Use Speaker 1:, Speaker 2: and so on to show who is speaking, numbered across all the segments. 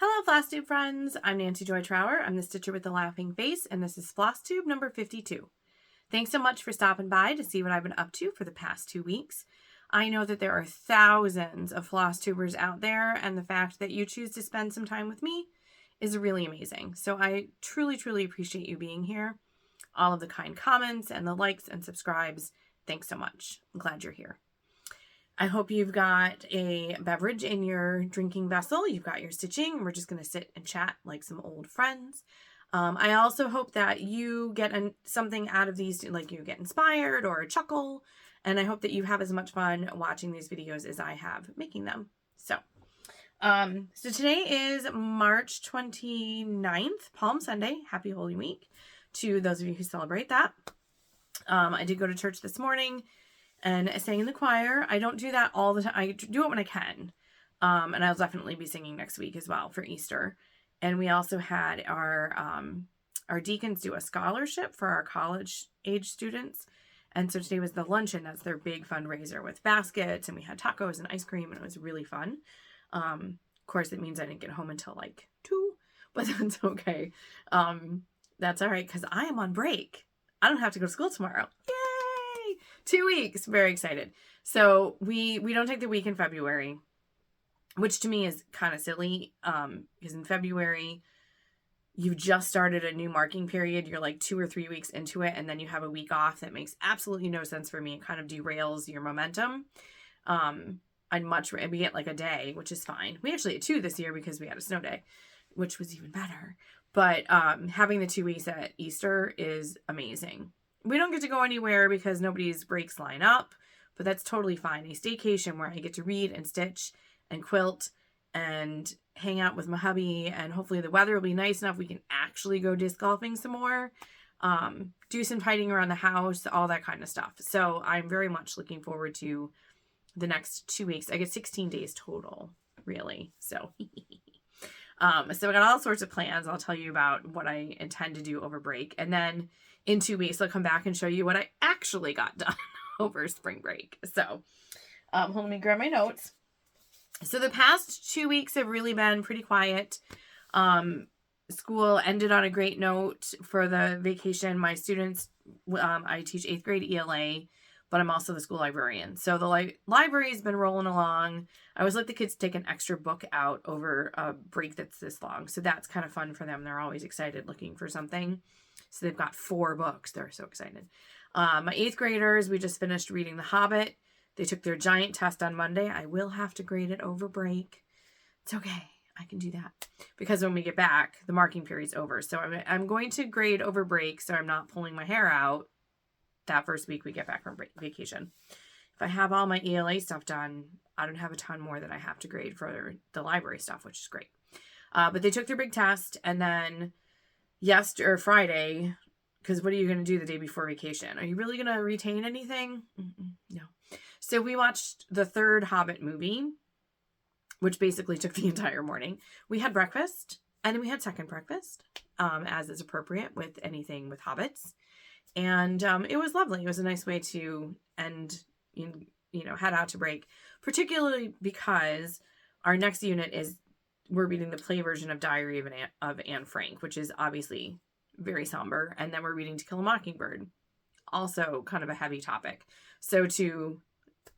Speaker 1: Hello Flosstube friends, I'm Nancy Joy Trower. I'm the Stitcher with the Laughing Face, and this is Flosstube number 52. Thanks so much for stopping by to see what I've been up to for the past 2 weeks. I know that there are thousands of Flosstubers out there, and the fact that you choose to spend some time with me is really amazing. So I truly appreciate you being here. All of the kind comments and the likes and subscribes. Thanks so much. I'm glad you're here. I hope you've got a beverage in your drinking vessel. You've got your stitching. We're just going to sit and chat like some old friends. I also hope that you get something out of these, like you get inspired or a chuckle. And I hope that you have as much fun watching these videos as I have making them. So today is March 29th, Palm Sunday. Happy Holy Week to those of you who celebrate that. I did go to church this morning and sang in the choir. I don't do that all the time. I do it when I can. And I'll definitely be singing next week as well for Easter. And we also had our deacons do a scholarship for our college age students. And so today was the luncheon. That's their big fundraiser with baskets, and we had tacos and ice cream, and it was really fun. Of course, it means I didn't get home until like 2, but that's okay. That's all right, because I am on break. I don't have to go to school tomorrow. Yay! 2 weeks. Very excited. So we don't take the week in February, which to me is kind of silly, because in February, you've just started a new marking period. You're like 2 or 3 weeks into it, and then you have a week off. That makes absolutely no sense for me. It kind of derails your momentum. We get like a day, which is fine. We actually had 2 this year because we had a snow day, which was even better. But having the 2 weeks at Easter is amazing. We don't get to go anywhere because nobody's breaks line up, but that's totally fine. A staycation where I get to read and stitch and quilt and hang out with my hubby, and hopefully the weather will be nice enough we can actually go disc golfing some more, do some tidying around the house, all that kind of stuff. So I'm very much looking forward to the next 2 weeks. I get 16 days total, really. So so I got all sorts of plans. I'll tell you about what I intend to do over break. And then in 2 weeks, I'll come back and show you what I actually got done over spring break. So let me grab my notes. So the past 2 weeks have really been pretty quiet. School ended on a great note for the vacation. My students, I teach 8th grade ELA, but I'm also the school librarian. So the library's been rolling along. I always let the kids take an extra book out over a break that's this long. So that's kind of fun for them. They're always excited looking for something. So they've got 4 books. They're so excited. My 8th graders, we just finished reading The Hobbit. They took their giant test on Monday. I will have to grade it over break. It's okay. I can do that. Because when we get back, the marking period's over. So I'm going to grade over break so I'm not pulling my hair out that first week we get back from vacation. If I have all my ELA stuff done, I don't have a ton more that I have to grade for the library stuff, which is great. But they took their big test, and then Friday, because what are you going to do the day before vacation? Are you really going to retain anything? No. So we watched the 3rd Hobbit movie, which basically took the entire morning. We had breakfast, and then we had second breakfast, as is appropriate with anything with hobbits. And it was lovely. It was a nice way to end, head out to break, particularly because our next unit we're reading the play version of Diary of Anne Frank, which is obviously very somber. And then we're reading To Kill a Mockingbird, also kind of a heavy topic. So to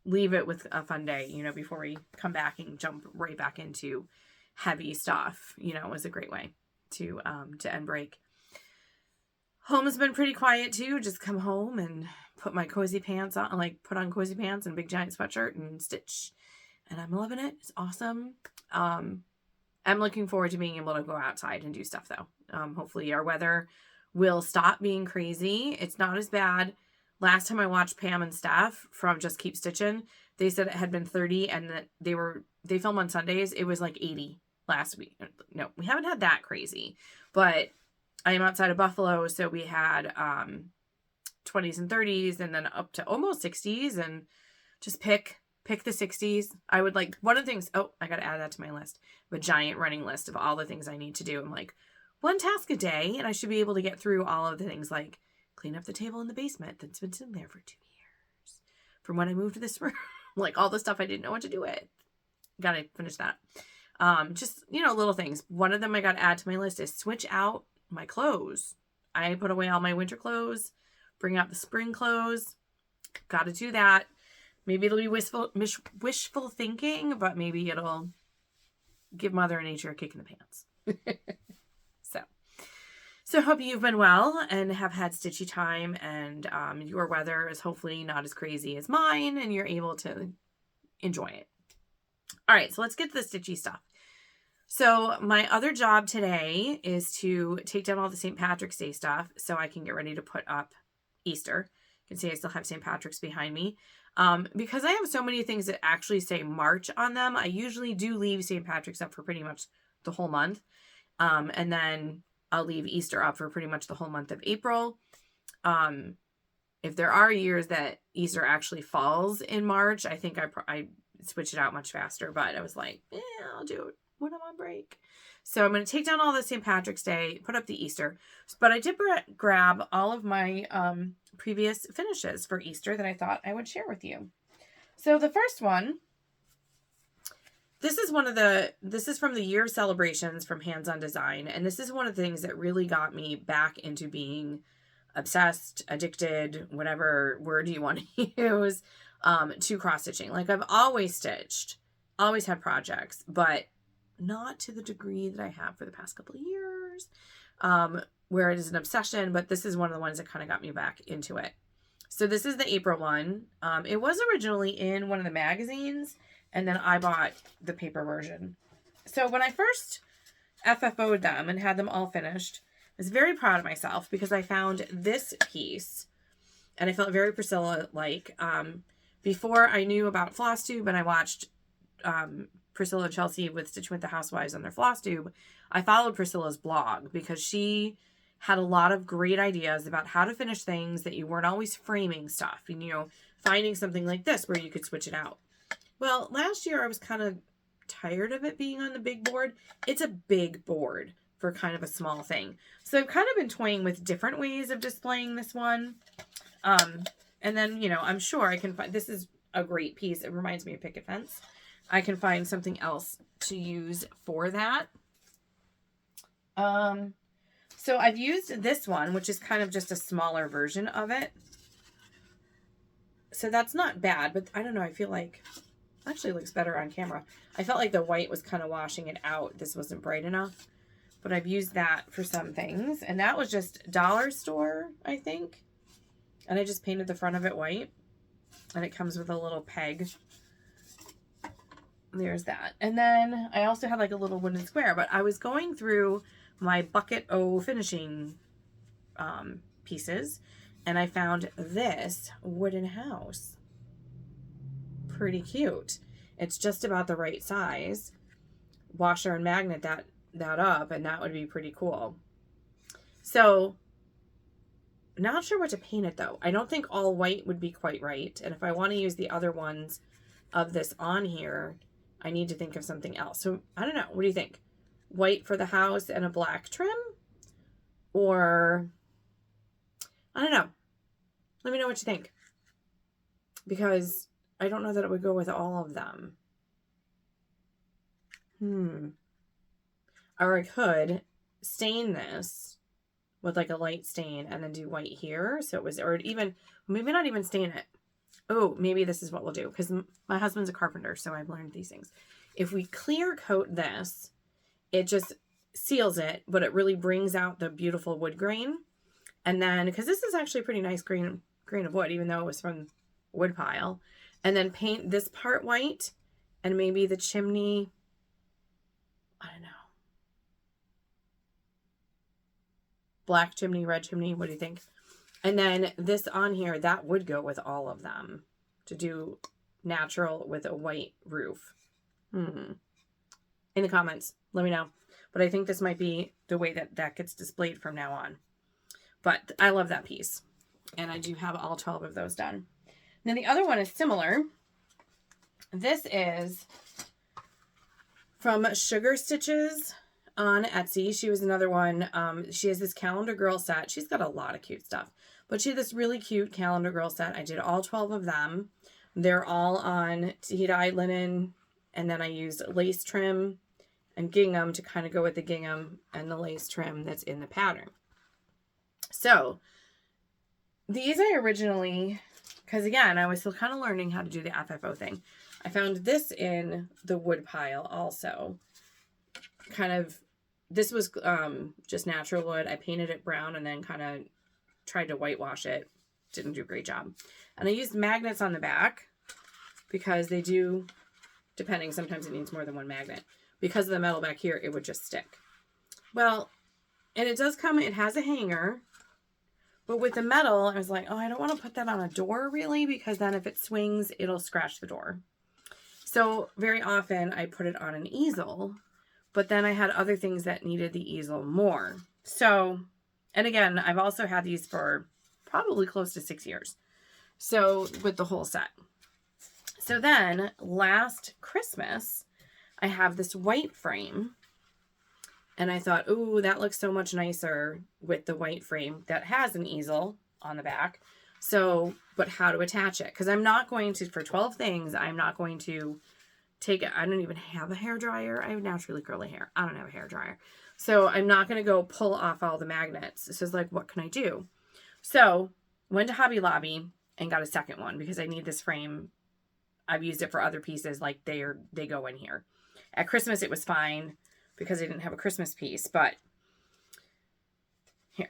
Speaker 1: leave it with a fun day, before we come back and jump right back into heavy stuff, was a great way to end break. Home has been pretty quiet too. Just come home and put my cozy pants on, put on cozy pants and a big giant sweatshirt and stitch. And I'm loving it. It's awesome. I'm looking forward to being able to go outside and do stuff though. Hopefully our weather will stop being crazy. It's not as bad. Last time I watched Pam and Steph from Just Keep Stitching, they said it had been 30 and that they film on Sundays. It was like 80 last week. No, we haven't had that crazy, but I am outside of Buffalo, so we had 20s and 30s and then up to almost 60s, and just pick the 60s. I would one of the things, I got to add that to my list, a giant running list of all the things I need to do. I'm like, 1 task a day, and I should be able to get through all of the things like clean up the table in the basement that's been sitting there for 2 years from when I moved to this room. All the stuff I didn't know what to do with. Got to finish that. Just, you know, little things. One of them I got to add to my list is switch out my clothes. I put away all my winter clothes, bring out the spring clothes. Got to do that. Maybe it'll be wishful thinking, but maybe it'll give Mother Nature a kick in the pants. So I hope you've been well and have had stitchy time, and your weather is hopefully not as crazy as mine and you're able to enjoy it. All right, so let's get to the stitchy stuff. So my other job today is to take down all the St. Patrick's Day stuff so I can get ready to put up Easter. You can see I still have St. Patrick's behind me. Because I have so many things that actually say March on them, I usually do leave St. Patrick's up for pretty much the whole month. And then I'll leave Easter up for pretty much the whole month of April. If there are years that Easter actually falls in March, I think I switch it out much faster. But I was like, I'll do it when I'm on break. So I'm going to take down all the St. Patrick's Day, put up the Easter. But I did grab all of my previous finishes for Easter that I thought I would share with you. So the first one, this is from the year of celebrations from Hands On Design. And this is one of the things that really got me back into being obsessed, addicted, whatever word you want to use, to cross stitching. Like I've always stitched, always had projects, but not to the degree that I have for the past couple of years, where it is an obsession, but this is one of the ones that kind of got me back into it. So this is the April one. It was originally in one of the magazines, and then I bought the paper version. So when I first FFO'd them and had them all finished, I was very proud of myself because I found this piece, and I felt very Priscilla-like. Before I knew about Flosstube and I watched Priscilla and Chelsea with Stitch with the Housewives on their Flosstube, I followed Priscilla's blog because she had a lot of great ideas about how to finish things that you weren't always framing stuff and, you know, finding something like this where you could switch it out. Well, last year I was kind of tired of it being on the big board. It's a big board for kind of a small thing. So I've kind of been toying with different ways of displaying this one. And then, you know, I'm sure I can find, this is a great piece. It reminds me of picket fence. I can find something else to use for that. So I've used this one, which is kind of just a smaller version of it. So that's not bad, but I don't know. I feel like actually looks better on camera. I felt like the white was kind of washing it out. This wasn't bright enough, but I've used that for some things. And that was just dollar store, I think. And I just painted the front of it white, and it comes with a little peg. There's that. And then I also had like a little wooden square, but I was going through my Bucket O finishing pieces, and I found this wooden house. Pretty cute. It's just about the right size. Washer and magnet that up, and that would be pretty cool. So, not sure what to paint it though. I don't think all white would be quite right. And if I want to use the other ones of this on here, I need to think of something else. So, I don't know. What do you think? White for the house and a black trim? Or, I don't know. Let me know what you think. Because I don't know that it would go with all of them. Or I could stain this with like a light stain and then do white here. So it was, or even, maybe not even stain it. Oh, maybe this is what we'll do. Because my husband's a carpenter, so I've learned these things. If we clear coat this, it just seals it, but it really brings out the beautiful wood grain. And then, because this is actually a pretty nice grain of wood, even though it was from wood pile. And then paint this part white, and maybe the chimney, I don't know. Black chimney, red chimney, what do you think? And then this on here, that would go with all of them. To do natural with a white roof. In the comments, let me know. But I think this might be the way that gets displayed from now on. But I love that piece. And I do have all 12 of those done. Now the other one is similar. This is from Sugar Stitches on Etsy. She was another one. She has this Calendar Girl set. She's got a lot of cute stuff. But she had this really cute Calendar Girl set. I did all 12 of them. They're all on tea-dye linen. And then I used lace trim and gingham to kind of go with the gingham and the lace trim that's in the pattern. So these I originally, because again, I was still kind of learning how to do the FFO thing. I found this in the wood pile also. Kind of, this was just natural wood. I painted it brown and then kind of tried to whitewash it. Didn't do a great job. And I used magnets on the back because they do, depending, sometimes it needs more than one magnet. Because of the metal back here, it would just stick. Well, and it does come, it has a hanger. But with the metal, I was like, oh, I don't want to put that on a door really, because then if it swings, it'll scratch the door. So very often I put it on an easel, but then I had other things that needed the easel more. So, and again, I've also had these for probably close to 6 years. So with the whole set. So then last Christmas, I have this white frame. And I thought, ooh, that looks so much nicer with the white frame that has an easel on the back. So, but how to attach it? Because I'm not going to, for 12 things, I'm not going to take it. I don't even have a hairdryer. I have naturally curly hair. I don't have a hairdryer. So I'm not going to go pull off all the magnets. So it's like, what can I do? So went to Hobby Lobby and got a second one because I need this frame. I've used it for other pieces. Like they go in here. At Christmas, it was fine, because I didn't have a Christmas piece, but here,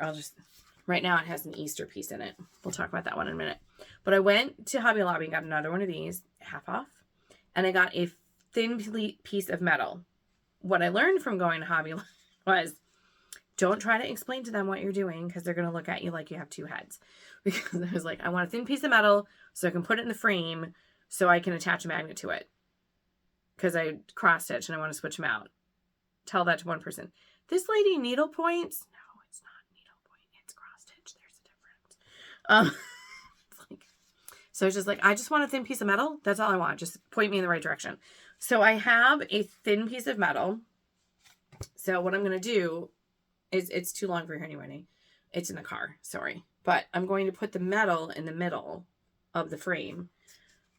Speaker 1: right now it has an Easter piece in it. We'll talk about that one in a minute. But I went to Hobby Lobby and got another one of these, half off, and I got a thin piece of metal. What I learned from going to Hobby Lobby was, don't try to explain to them what you're doing, because they're going to look at you like you have two heads. Because I was like, I want a thin piece of metal so I can put it in the frame so I can attach a magnet to it. Because I cross-stitch and I want to switch them out. Tell that to one person. This lady needle points. No, it's not needle point. It's cross stitch. There's a difference. It's like, so it's just like, I just want a thin piece of metal. That's all I want. Just point me in the right direction. So I have a thin piece of metal. So what I'm going to do is, it's too long for here anyway. It's in the car. Sorry. But I'm going to put the metal in the middle of the frame,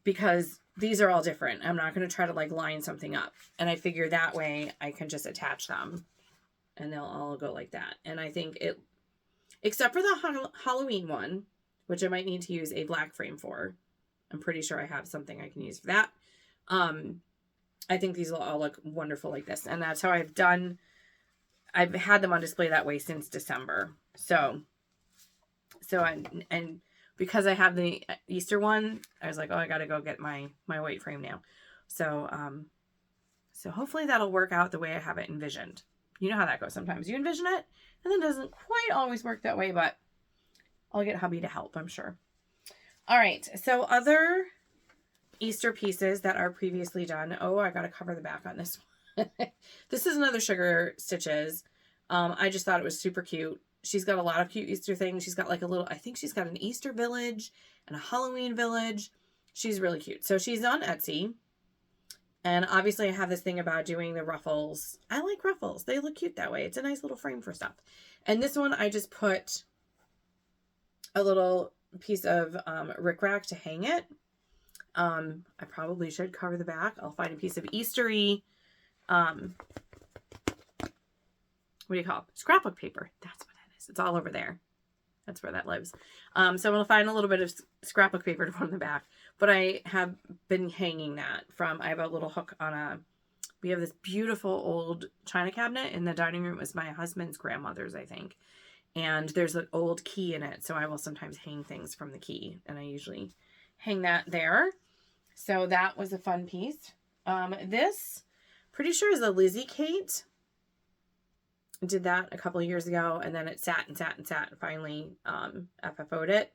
Speaker 1: because these are all different. I'm not going to try to like line something up. And I figure that way I can just attach them and they'll all go like that. And I think it, except for the Halloween one, which I might need to use a black frame for. I'm pretty sure I have something I can use for that. I think these will all look wonderful like this. And that's how I've had them on display that way since December. So and because I have the Easter one, I was like, oh, I got to go get my white frame now. So, so hopefully that'll work out the way I have it envisioned. You know how that goes sometimes. You envision it, and then it doesn't quite always work that way, but I'll get hubby to help, I'm sure. All right, so other Easter pieces that are previously done. Oh, I got to cover the back on this one. This is another Sugar Stitches. I just thought it was super cute. She's got a lot of cute Easter things. She's got like a little, I think she's got an Easter village and a Halloween village. She's really cute. So she's on Etsy. And obviously I have this thing about doing the ruffles. I like ruffles. They look cute that way. It's a nice little frame for stuff. And this one, I just put a little piece of rickrack to hang it. I probably should cover the back. I'll find a piece of Eastery, what do you call it? Scrapbook paper. That's what it is. It's all over there. That's where that lives. So I'm going to find a little bit of scrapbook paper to put on the back. But I have been hanging that from, I have a little hook on we have this beautiful old china cabinet in the dining room. It was my husband's grandmother's, I think. And there's an old key in it. So I will sometimes hang things from the key. And I usually hang that there. So that was a fun piece. This, pretty sure, is a Lizzie Kate. Did that a couple of years ago, and then it sat and sat and sat, and finally FFO'd it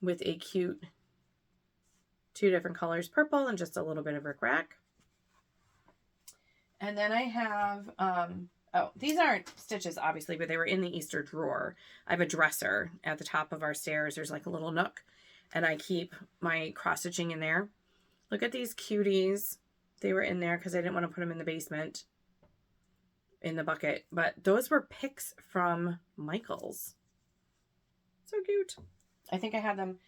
Speaker 1: with a cute 2 different colors, purple and just a little bit of rickrack. And then I have, oh, these aren't stitches, obviously, but they were in the Easter drawer. I have a dresser at the top of our stairs. There's like a little nook, and I keep my cross-stitching in there. Look at these cuties. They were in there because I didn't want to put them in the basement, in the bucket. But those were picks from Michael's. So cute. I think I had them.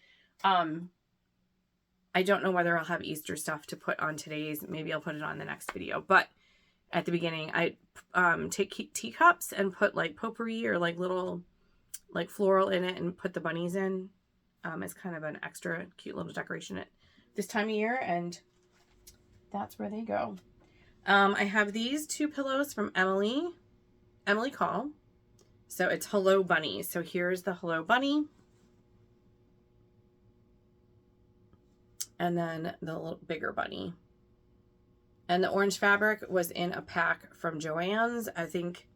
Speaker 1: I don't know whether I'll have Easter stuff to put on today's. Maybe I'll put it on the next video. But at the beginning, I take teacups and put like potpourri or like little like floral in it and put the bunnies in as kind of an extra cute little decoration at this time of year, and that's where they go. I have these 2 pillows from Emily Call. So it's Hello Bunny. So here's the Hello Bunny. And then the little bigger bunny. And the orange fabric was in a pack from Joann's. I think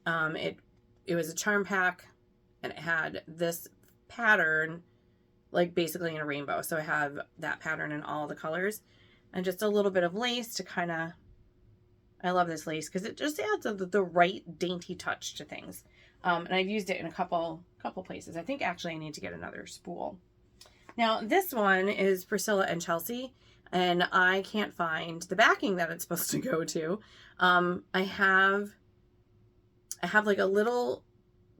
Speaker 1: it was a charm pack, and it had this pattern like basically in a rainbow. So I have that pattern in all the colors, and just a little bit of lace to kind of, I love this lace because it just adds the right dainty touch to things. And I've used it in a couple places. I think actually I need to get another spool. Now this one is Priscilla and Chelsea, and I can't find the backing that it's supposed to go to. I have like a little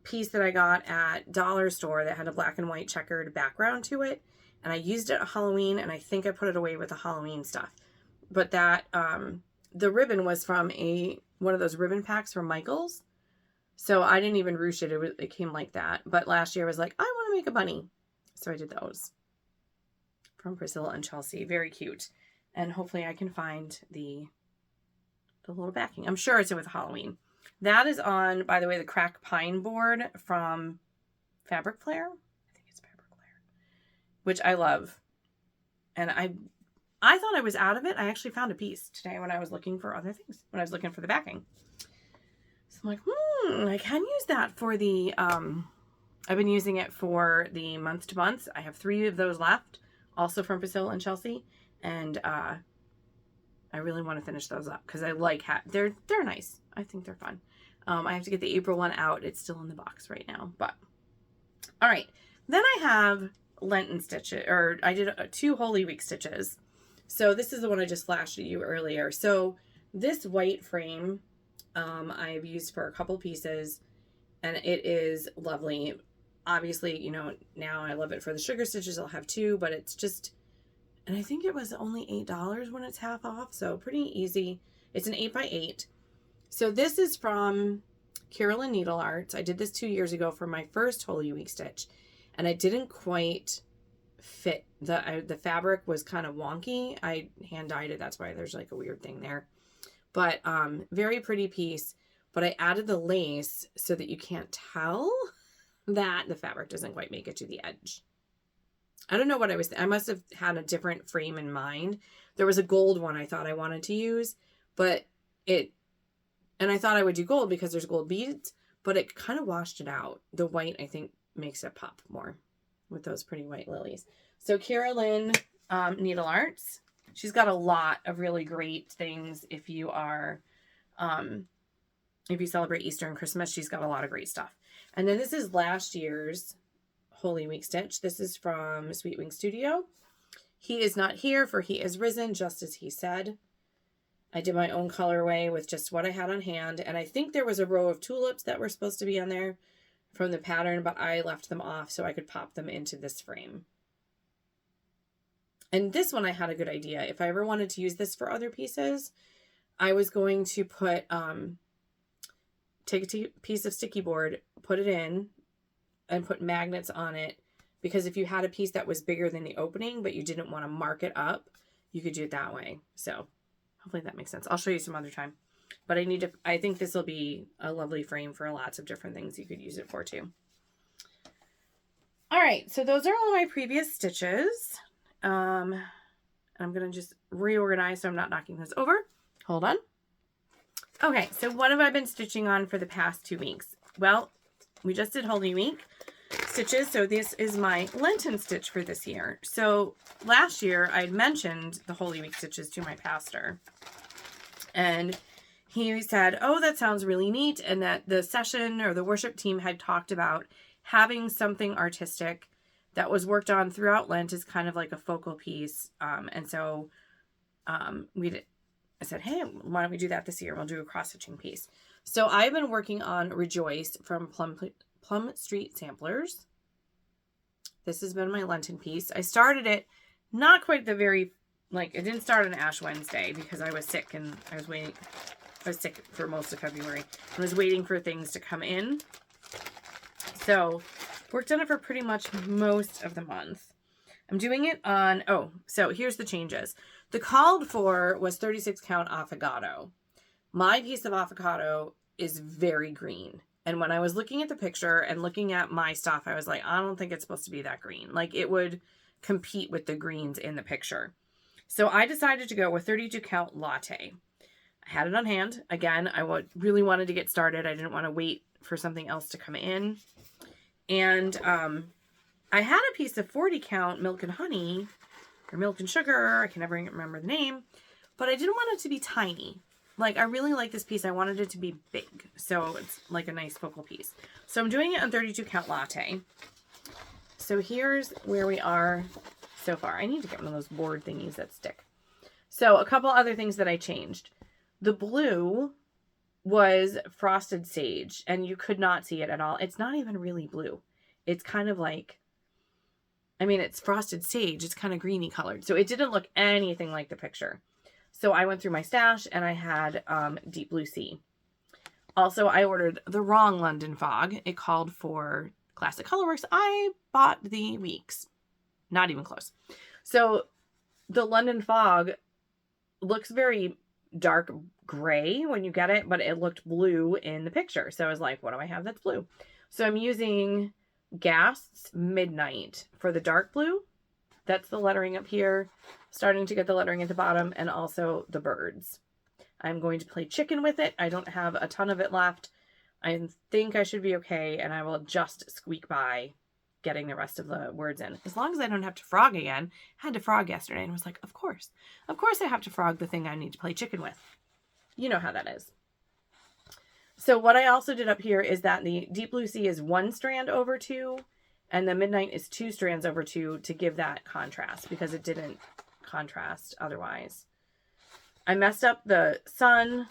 Speaker 1: piece that I got at Dollar Store that had a black and white checkered background to it, and I used it at Halloween, and I think I put it away with the Halloween stuff. But that the ribbon was from one of those ribbon packs from Michael's, so I didn't even ruche it. It came like that. But last year I was like, I want to make a bunny, so I did those from Priscilla and Chelsea. Very cute, and hopefully I can find the little backing. I'm sure it's with Halloween. That is on, by the way, the crack pine board from Fabric Flare. I think it's Fabric Flare, which I love. And I thought I was out of it. I actually found a piece today when I was looking for other things, when I was looking for the backing. So I'm like, I can use that for the, I've been using it for the month to month. I have 3 of those left, also from Priscilla and Chelsea. And I really want to finish those up because I like they're nice. I think they're fun. I have to get the April one out. It's still in the box right now, but all right. Then I have Lenten Stitch, or I did 2 Holy Week stitches. So this is the one I just flashed at you earlier. So this white frame I've used for a couple pieces, and it is lovely. Obviously, you know, now I love it for the sugar stitches. I'll have 2, but it's just, and I think it was only $8 when it's half off. So pretty easy. It's an 8x8. So this is from Carolyn Needle Arts. I did this 2 years ago for my first Holy Week stitch, and I didn't quite fit. The fabric was kind of wonky. I hand dyed it. That's why there's like a weird thing there. But very pretty piece. But I added the lace so that you can't tell that the fabric doesn't quite make it to the edge. I don't know what I must have had a different frame in mind. There was a gold one I thought I wanted to use, and I thought I would do gold because there's gold beads, but it kind of washed it out. The white, I think, makes it pop more with those pretty white lilies. So Carolyn Needle Arts, she's got a lot of really great things. If you are, if you celebrate Easter and Christmas, she's got a lot of great stuff. And then this is last year's Holy Week stitch. This is from Sweet Wing Studio. He is not here, for he is risen, just as he said. I did my own colorway with just what I had on hand, and I think there was a row of tulips that were supposed to be on there from the pattern, but I left them off so I could pop them into this frame. And this one I had a good idea. If I ever wanted to use this for other pieces, I was going to put take a piece of sticky board, put it in, and put magnets on it, because if you had a piece that was bigger than the opening but you didn't want to mark it up, you could do it that way. So hopefully that makes sense. I'll show you some other time, but I think this will be a lovely frame for lots of different things you could use it for too. All right, so those are all my previous stitches. I'm gonna just reorganize so I'm not knocking this over. Hold on. Okay, so what have I been stitching on for the past 2 weeks? Well, we just did Holy Week stitches, so this is my Lenten stitch for this year. So last year I'd mentioned the Holy Week stitches to my pastor, and he said, oh, that sounds really neat, and that the session or the worship team had talked about having something artistic that was worked on throughout Lent as kind of like a focal piece. And so I said, hey, why don't we do that this year? We'll do a cross-stitching piece. So I've been working on Rejoice from Plum Street Samplers. This has been my Lenten piece. I started it not quite the very, it didn't start on Ash Wednesday because I was sick and I was waiting. I was sick for most of February and was waiting for things to come in. So worked on it for pretty much most of the month. I'm doing it on, oh, so here's the changes. The called for was 36 count avocado. My piece of avocado is very green. And when I was looking at the picture and looking at my stuff, I was like, I don't think it's supposed to be that green. Like, it would compete with the greens in the picture. So I decided to go with 32 count latte. I had it on hand. Again, I really wanted to get started. I didn't want to wait for something else to come in. And I had a piece of 40 count milk and honey, or milk and sugar. I can never remember the name. But I didn't want it to be tiny. Like, I really like this piece. I wanted it to be big. So it's like a nice focal piece. So I'm doing it on 32 count latte. So here's where we are so far. I need to get one of those board thingies that stick. So a couple other things that I changed. The blue was frosted sage, and you could not see it at all. It's not even really blue. It's kind of like, I mean, it's frosted sage. It's kind of greeny colored. So it didn't look anything like the picture. So I went through my stash and I had deep blue sea. Also, I ordered the wrong London Fog. It called for Classic Colorworks. I bought the Weeks. Not even close. So the London Fog looks very dark gray when you get it, but it looked blue in the picture. So I was like, what do I have that's blue? So I'm using Gas Midnight for the dark blue. That's the lettering up here. Starting to get the lettering at the bottom, and also the birds. I'm going to play chicken with it. I don't have a ton of it left. I think I should be okay, and I will just squeak by getting the rest of the words in. As long as I don't have to frog again. I had to frog yesterday and was like, of course. Of course I have to frog the thing I need to play chicken with. You know how that is. So what I also did up here is that the Deep Blue Sea is 1 strand over 2, and the Midnight is 2 strands over 2 to give that contrast, because it didn't contrast otherwise. I messed up the sun.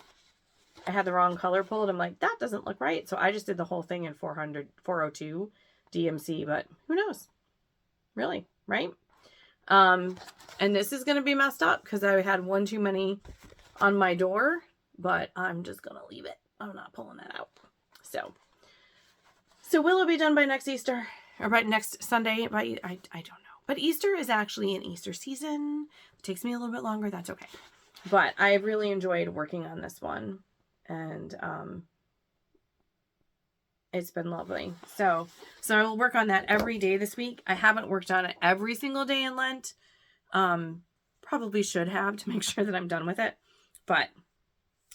Speaker 1: I had the wrong color pulled. I'm like, that doesn't look right. So I just did the whole thing in 402 DMC, but who knows? Really, right? And this is going to be messed up because I had one too many on my door, but I'm just going to leave it. I'm not pulling that out. So will it be done by next Easter or by next Sunday? I don't know, but Easter is actually an Easter season. It takes me a little bit longer. That's okay. But I really enjoyed working on this one, and it's been lovely. So I will work on that every day this week. I haven't worked on it every single day in Lent. Probably should have to make sure that I'm done with it, but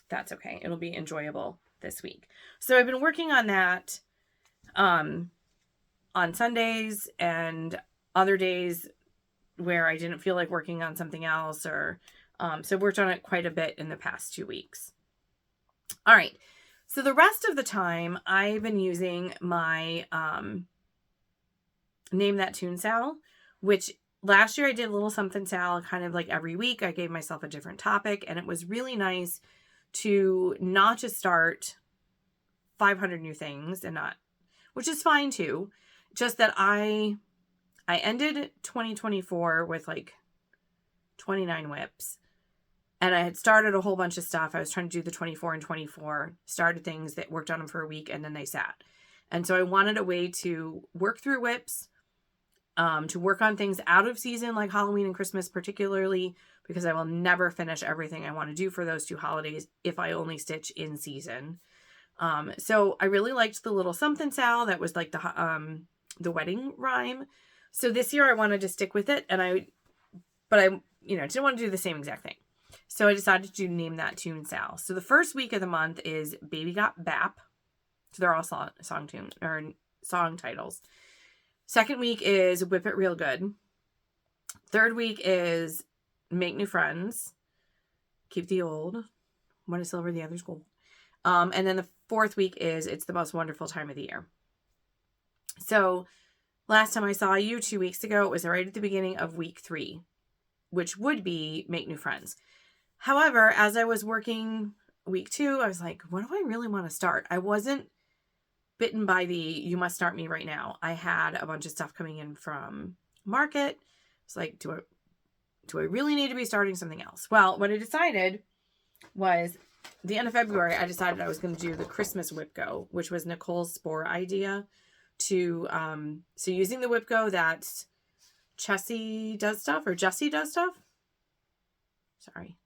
Speaker 1: that's okay. It'll be enjoyable this week. So I've been working on that on Sundays and other days where I didn't feel like working on something else, or so I've worked on it quite a bit in the past 2 weeks. All right. So the rest of the time I've been using my Name That Tune Sal, which last year I did a little something Sal kind of like every week. I gave myself a different topic, and it was really nice to not just start 500 new things and not, which is fine too. Just that I ended 2024 with like 29 WIPs. And I had started a whole bunch of stuff. I was trying to do the 24 and 24, started things that worked on them for a week, and then they sat. And so I wanted a way to work through WIPs, to work on things out of season, like Halloween and Christmas particularly, because I will never finish everything I want to do for those 2 holidays if I only stitch in season. So I really liked the little something Sal that was like the wedding rhyme. So this year I wanted to stick with it, and I didn't want to do the same exact thing. So I decided to Name That Tune Sal. So the first week of the month is Baby Got Bap. So they're all song titles. Second week is Whip It Real Good. Third week is Make New Friends. Keep the Old. One is silver, the other's gold. And then the fourth week is It's the Most Wonderful Time of the Year. So last time I saw you 2 weeks ago, it was right at the beginning of week 3, which would be Make New Friends. However, as I was working week 2, I was like, what do I really want to start? I wasn't bitten by the, you must start me right now. I had a bunch of stuff coming in from market. It's like, do I really need to be starting something else? Well, what I decided was the end of February, I decided I was going to do the Christmas WIPGO, which was Nicole's Spore idea to, so using the WIPGO that Jessie does stuff. Sorry.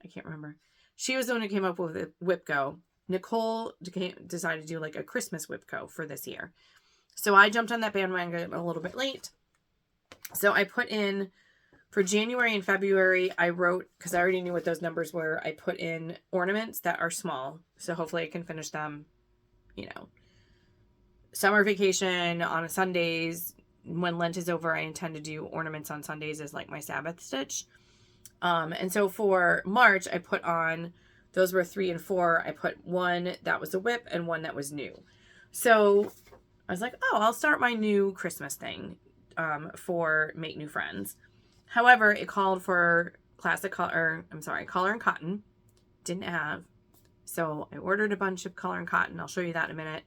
Speaker 1: I can't remember. She was the one who came up with the WIPGO. Nicole decided to do like a Christmas WIPGO for this year. So I jumped on that bandwagon a little bit late. So I put in, for January and February, I wrote, because I already knew what those numbers were, I put in ornaments that are small. So hopefully I can finish them, you know, summer vacation on Sundays. When Lent is over, I intend to do ornaments on Sundays as like my Sabbath stitch. And so for March, I put on, those were 3 and 4. I put one that was a whip and one that was new. So I was like, oh, I'll start my new Christmas thing for Make New Friends. However, it called for color and cotton. Didn't have. So I ordered a bunch of color and cotton. I'll show you that in a minute.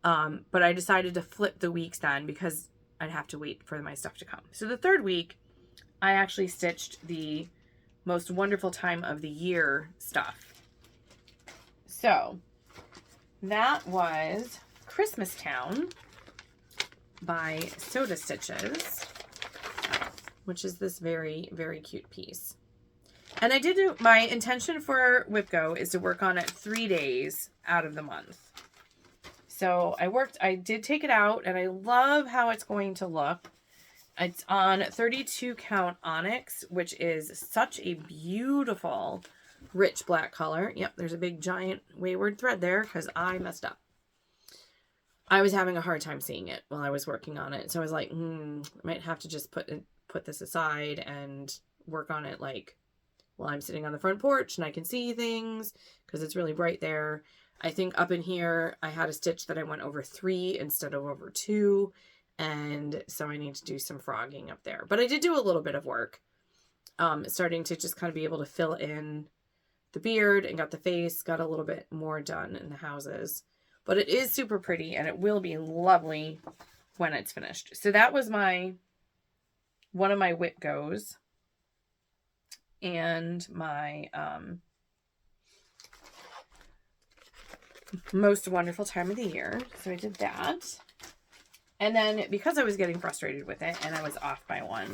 Speaker 1: But I decided to flip the weeks then because I'd have to wait for my stuff to come. So the third week, I actually stitched the most wonderful time of the year stuff. So that was Christmas Town by Soda Stitches, which is this very, very cute piece. And I did do, my intention for WIPGO is to work on it 3 days out of the month. So I did take it out, and I love how it's going to look. It's on 32 count onyx, which is such a beautiful, rich black color. Yep, there's a big giant wayward thread there because I messed up. I was having a hard time seeing it while I was working on it. So I was like, I might have to just put this aside and work on it like while I'm sitting on the front porch and I can see things because it's really bright there. I think up in here, I had a stitch that I went over 3 instead of over 2. And so I need to do some frogging up there. But I did do a little bit of work. Starting to just kind of be able to fill in the beard and got the face. Got a little bit more done in the houses. But it is super pretty and it will be lovely when it's finished. So that was one of my WIPGOs. And my most wonderful time of the year. So I did that. And then because I was getting frustrated with it and I was off by one,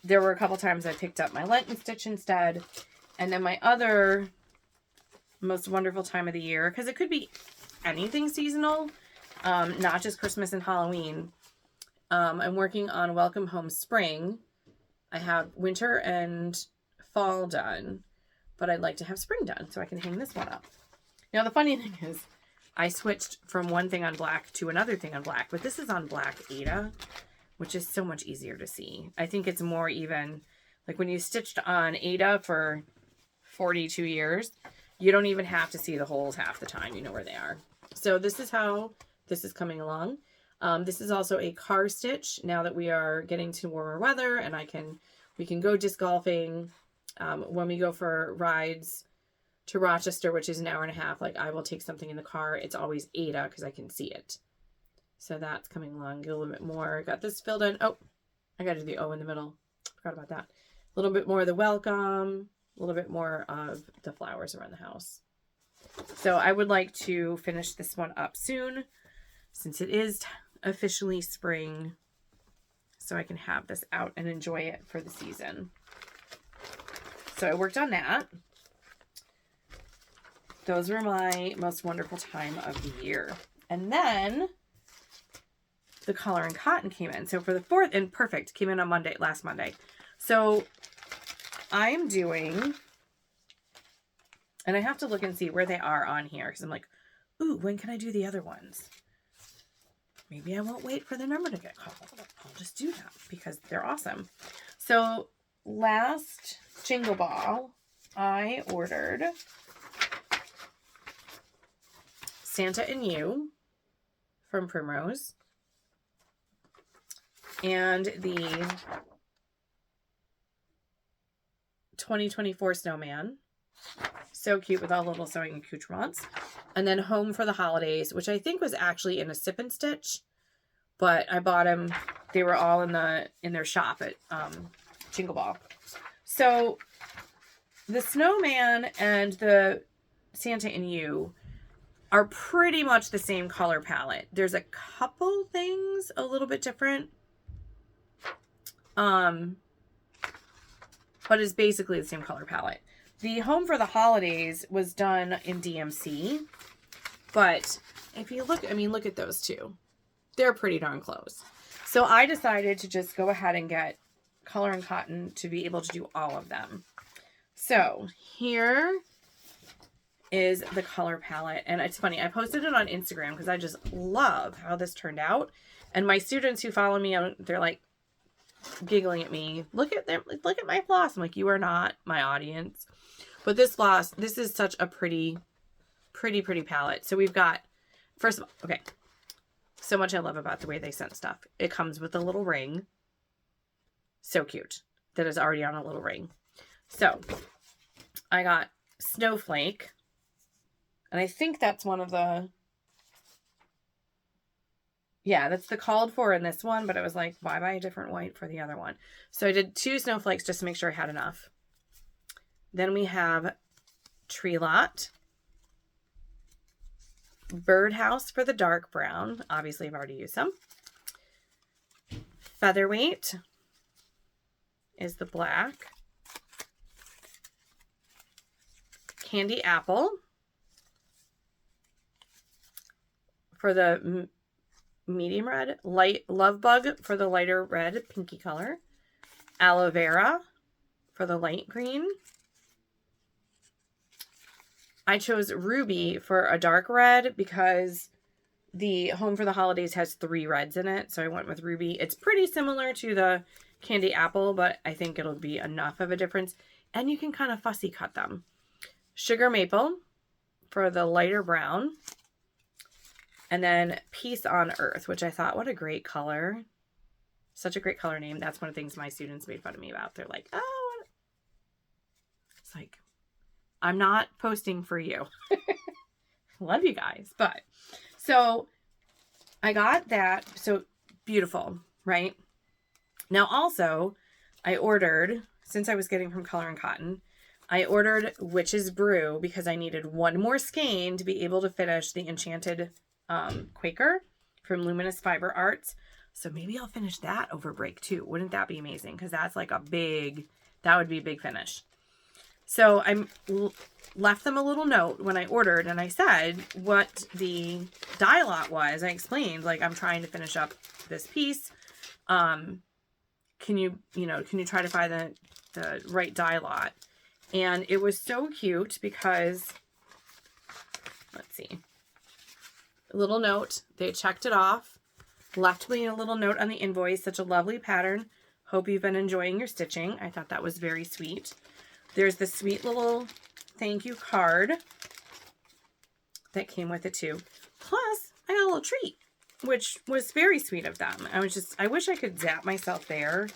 Speaker 1: there were a couple times I picked up my Lenten Stitch instead. And then my other most wonderful time of the year, because it could be anything seasonal, not just Christmas and Halloween. I'm working on Welcome Home Spring. I have winter and fall done, but I'd like to have spring done so I can hang this one up. Now the funny thing is, I switched from one thing on black to another thing on black, but this is on black Ada, which is so much easier to see. I think it's more even, like when you stitched on Ada for 42 years, you don't even have to see the holes half the time. You know where they are. So this is how this is coming along. This is also a car stitch now that we are getting to warmer weather and we can go disc golfing. When we go for rides to Rochester, which is an hour and a half, like I will take something in the car. It's always Ada because I can see it. So that's coming along. Get a little bit more. Got this filled in. Oh, I got to do the O in the middle. Forgot about that. A little bit more of the welcome. A little bit more of the flowers around the house. So I would like to finish this one up soon since it is officially spring. So I can have this out and enjoy it for the season. So I worked on that. Those were my most wonderful time of the year. And then the color and cotton came in. So for the 4th, and perfect, came in on last Monday. So I am doing, and I have to look and see where they are on here because I'm like, ooh, when can I do the other ones? Maybe I won't wait for the number to get called. I'll just do that because they're awesome. So last Jingle Ball, I ordered Santa and You from Primrose and the 2024 Snowman. So cute with all little sewing accoutrements. And then Home for the Holidays, which I think was actually in a sip and stitch, but I bought them. They were all in their shop at Jingle Ball. So the snowman and the Santa and you are pretty much the same color palette. There's a couple things a little bit different. But it's basically the same color palette. The Home for the Holidays was done in DMC, but if you look, I mean, look at those two. They're pretty darn close. So I decided to just go ahead and get Color and Cotton to be able to do all of them. So here is the color palette. And it's funny, I posted it on Instagram because I just love how this turned out. And my students who follow me, they're like giggling at me. Look at them, look at my floss. I'm like, you are not my audience. But this floss, this is such a pretty palette. So we've got, first of all, okay, so much I love about the way they sent stuff. It comes with a little ring. So cute. That is already on a little ring. So I got Snowflake. And I think that's one of the, yeah, that's the called for in this one. But I was like, why buy a different white for the other one? So I did 2 snowflakes just to make sure I had enough. Then we have Tree Lot. Birdhouse for the dark brown. Obviously, I've already used some. Featherweight is the black. Candy Apple for the medium red. Light Love Bug for the lighter red, pinky color. Aloe Vera for the light green. I chose Ruby for a dark red because the Home for the Holidays has 3 reds in it. So I went with Ruby. It's pretty similar to the Candy Apple, but I think it'll be enough of a difference. And you can kind of fussy cut them. Sugar Maple for the lighter brown. And then Peace on Earth, which I thought, what a great color. Such a great color name. That's one of the things my students made fun of me about. They're like, oh, it's like, I'm not posting for you. Love you guys. But so I got that. So beautiful, right? Now also I ordered, since I was getting from Color and Cotton, I ordered Witch's Brew because I needed one more skein to be able to finish the Enchanted Quaker from Luminous Fiber Arts. So maybe I'll finish that over break too. Wouldn't that be amazing? Because that's like a big, that would be a big finish. So I left them a little note when I ordered, and I said what the die lot was. I explained, like, I'm trying to finish up this piece. Can you try to find the right die lot? And it was so cute because, let's see, a little note. They checked it off, left me a little note on the invoice. Such a lovely pattern. Hope you've been enjoying your stitching. I thought that was very sweet. There's this sweet little thank you card that came with it too. Plus, I got a little treat, which was very sweet of them. I wish I could zap myself there.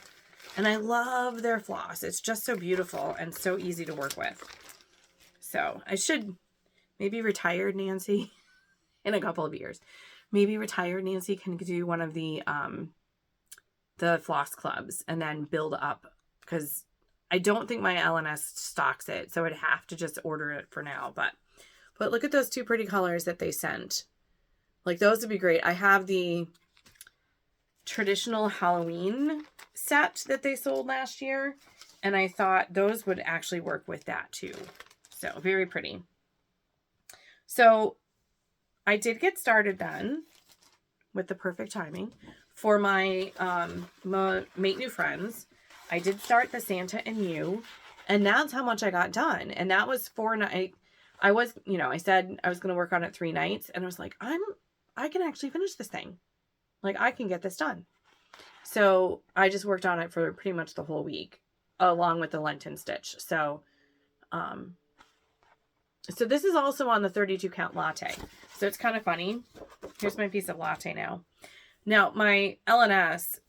Speaker 1: And I love their floss. It's just so beautiful and so easy to work with. So I should maybe retired Nancy in a couple of years. Maybe retired Nancy can do one of the floss clubs and then build up, because I don't think my LNS stocks it, so I'd have to just order it for now. But look at those 2 pretty colors that they sent. Like, those would be great. I have the traditional Halloween set that they sold last year, and I thought those would actually work with that too. So very pretty. So I did get started then with the perfect timing for my Make New Friends. I did start the Santa and You, and that's how much I got done. And that was 4 nights. I said I was going to work on it 3 nights, and I was like, I can actually finish this thing. Like, I can get this done. So I just worked on it for pretty much the whole week, along with the Lenten Stitch. So this is also on the 32 count latte. So it's kind of funny. Here's my piece of latte now. Now, my LNS,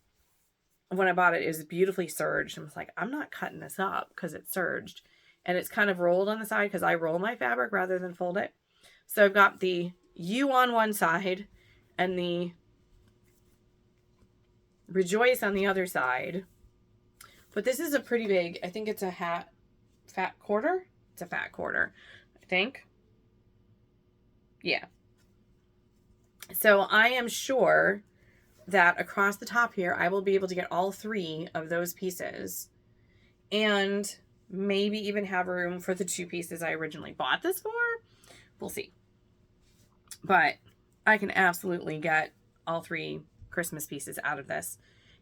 Speaker 1: when I bought it, is beautifully serged. I was like, I'm not cutting this up because it's serged. And it's kind of rolled on the side because I roll my fabric rather than fold it. So I've got the U on one side and the Rejoice on the other side. But this is a pretty big, I think it's a hat fat quarter. It's a fat quarter, I think. Yeah. So I am sure that across the top here, I will be able to get all 3 of those pieces and maybe even have room for the 2 pieces I originally bought this for. We'll see. But I can absolutely get all 3 Christmas pieces out of this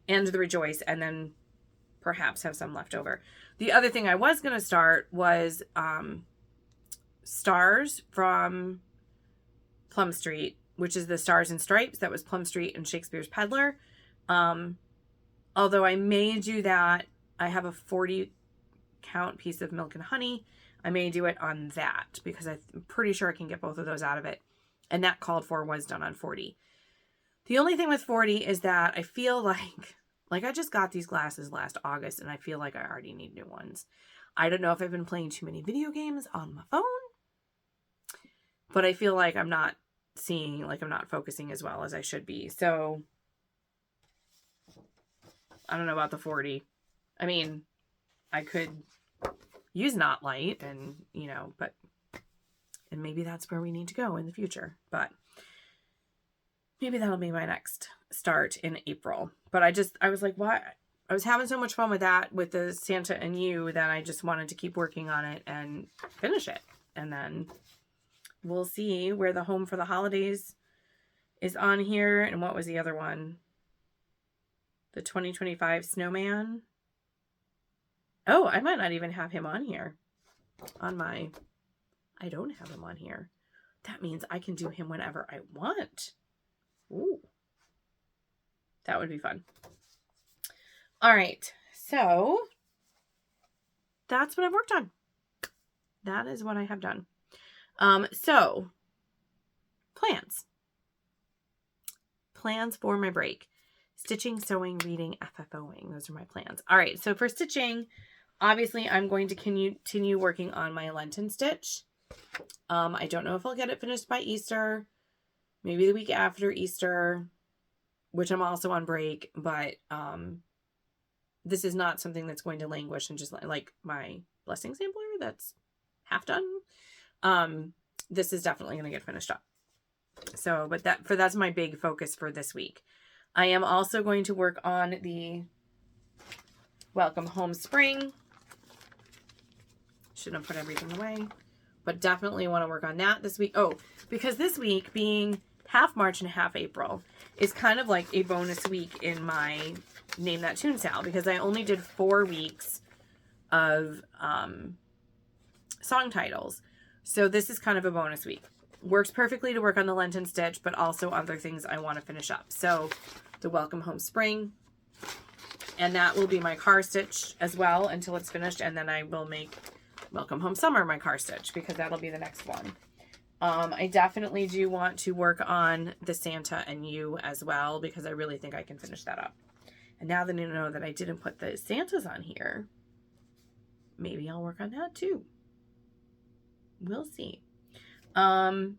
Speaker 1: and the Rejoice, and then perhaps have some left over. The other thing I was going to start was Stars from Plum Street, which is the Stars and Stripes. That was Plum Street and Shakespeare's Peddler. Although I may do that, I have a 40 count piece of Milk and Honey. I may do it on that because I'm pretty sure I can get both of those out of it. And that called for was done on 40. The only thing with 40 is that I feel like I just got these glasses last August and I feel like I already need new ones. I don't know if I've been playing too many video games on my phone, but I feel like I'm not seeing, like I'm not focusing as well as I should be. So I don't know about the 40. I mean, I could use Not Light and, you know, but, and maybe that's where we need to go in the future, but maybe that'll be my next start in April. But I was like, why? I was having so much fun with that, with the Santa and You, that I just wanted to keep working on it and finish it. And then we'll see where the Home for the Holidays is on here. And what was the other one? The 2025 Snowman. Oh, I might not even have him on here. I don't have him on here. That means I can do him whenever I want. Ooh. That would be fun. All right. So that's what I've worked on. That is what I have done. So plans. Plans for my break. Stitching, sewing, reading, FFOing. Those are my plans. All right. So for stitching, obviously I'm going to continue working on my Lenten Stitch. I don't know if I'll get it finished by Easter. Maybe the week after Easter, which I'm also on break, but this is not something that's going to languish and just like my Blessing Sampler that's half done. This is definitely going to get finished up. So, but that's my big focus for this week. I am also going to work on the Welcome Home Spring. Shouldn't have put everything away, but definitely want to work on that this week. Oh, because this week being half March and half April is kind of like a bonus week in my Name That Tune Sal, because I only did 4 weeks of song titles. So this is kind of a bonus week. Works perfectly to work on the Lenten Stitch, but also other things I want to finish up. So the Welcome Home Spring, and that will be my car stitch as well until it's finished. And then I will make Welcome Home Summer my car stitch, because that'll be the next one. I definitely do want to work on the Santa and You as well, because I really think I can finish that up. And now that I know that I didn't put the Santas on here, maybe I'll work on that too. We'll see. So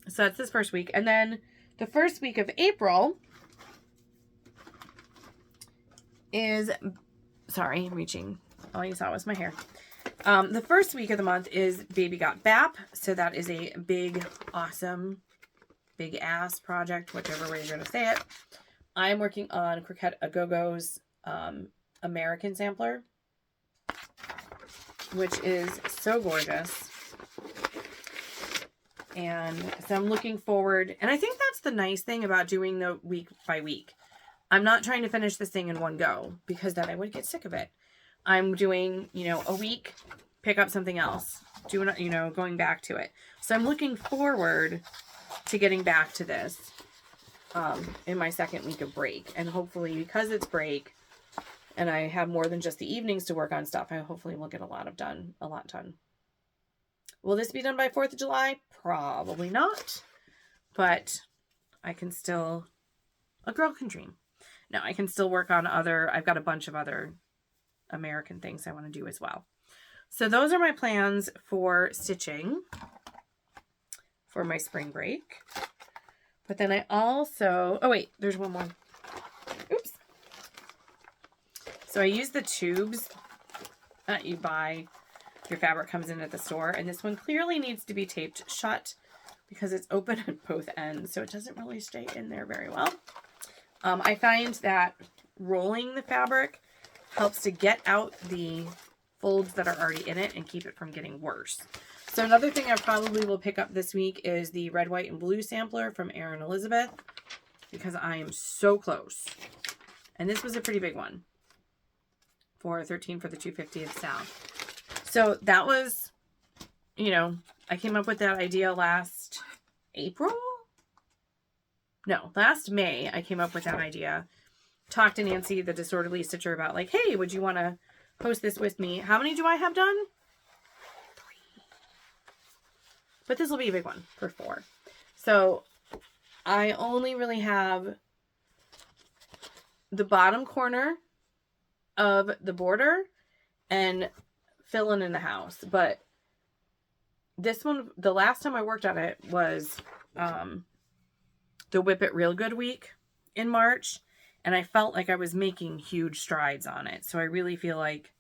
Speaker 1: that's this first week. And then the first week of April is, sorry, I'm reaching. All you saw was my hair. The first week of the month is Baby Got Bap. So that is a big, awesome, big ass project, whichever way you're going to say it. I'm working on Crocette A Go-Go's American sampler, which is so gorgeous. And so I'm looking forward. And I think that's the nice thing about doing the week by week. I'm not trying to finish this thing in one go, because then I would get sick of it. I'm doing, you know, a week, pick up something else, doing, you know, going back to it. So I'm looking forward to getting back to this in my second week of break. And hopefully, because it's break and I have more than just the evenings to work on stuff, I hopefully will get a lot done. Will this be done by 4th of July? Probably not. But I can still, a girl can dream. No, I can still work on I've got a bunch of other American things I want to do as well. So those are my plans for stitching for my spring break. But then I also, oh wait, there's one more. Oops. So I use the tubes that you buy. Your fabric comes in at the store, and this one clearly needs to be taped shut because it's open at both ends, so it doesn't really stay in there very well. I find that rolling the fabric helps to get out the folds that are already in it and keep it from getting worse. So another thing I probably will pick up this week is the red, white, and blue sampler from Erin Elizabeth, because I am so close. And this was a pretty big one for $13 for the 250 at South. So that was, you know, I came up with that idea last April? No, last May I came up with that idea. Talked to Nancy, the disorderly stitcher, about like, hey, would you want to post this with me? How many do I have done? 3. But this will be a big one for 4. So I only really have the bottom corner of the border and filling in the house. But this one, the last time I worked on it was the Whip It Real Good week in March. And I felt like I was making huge strides on it. So I really feel like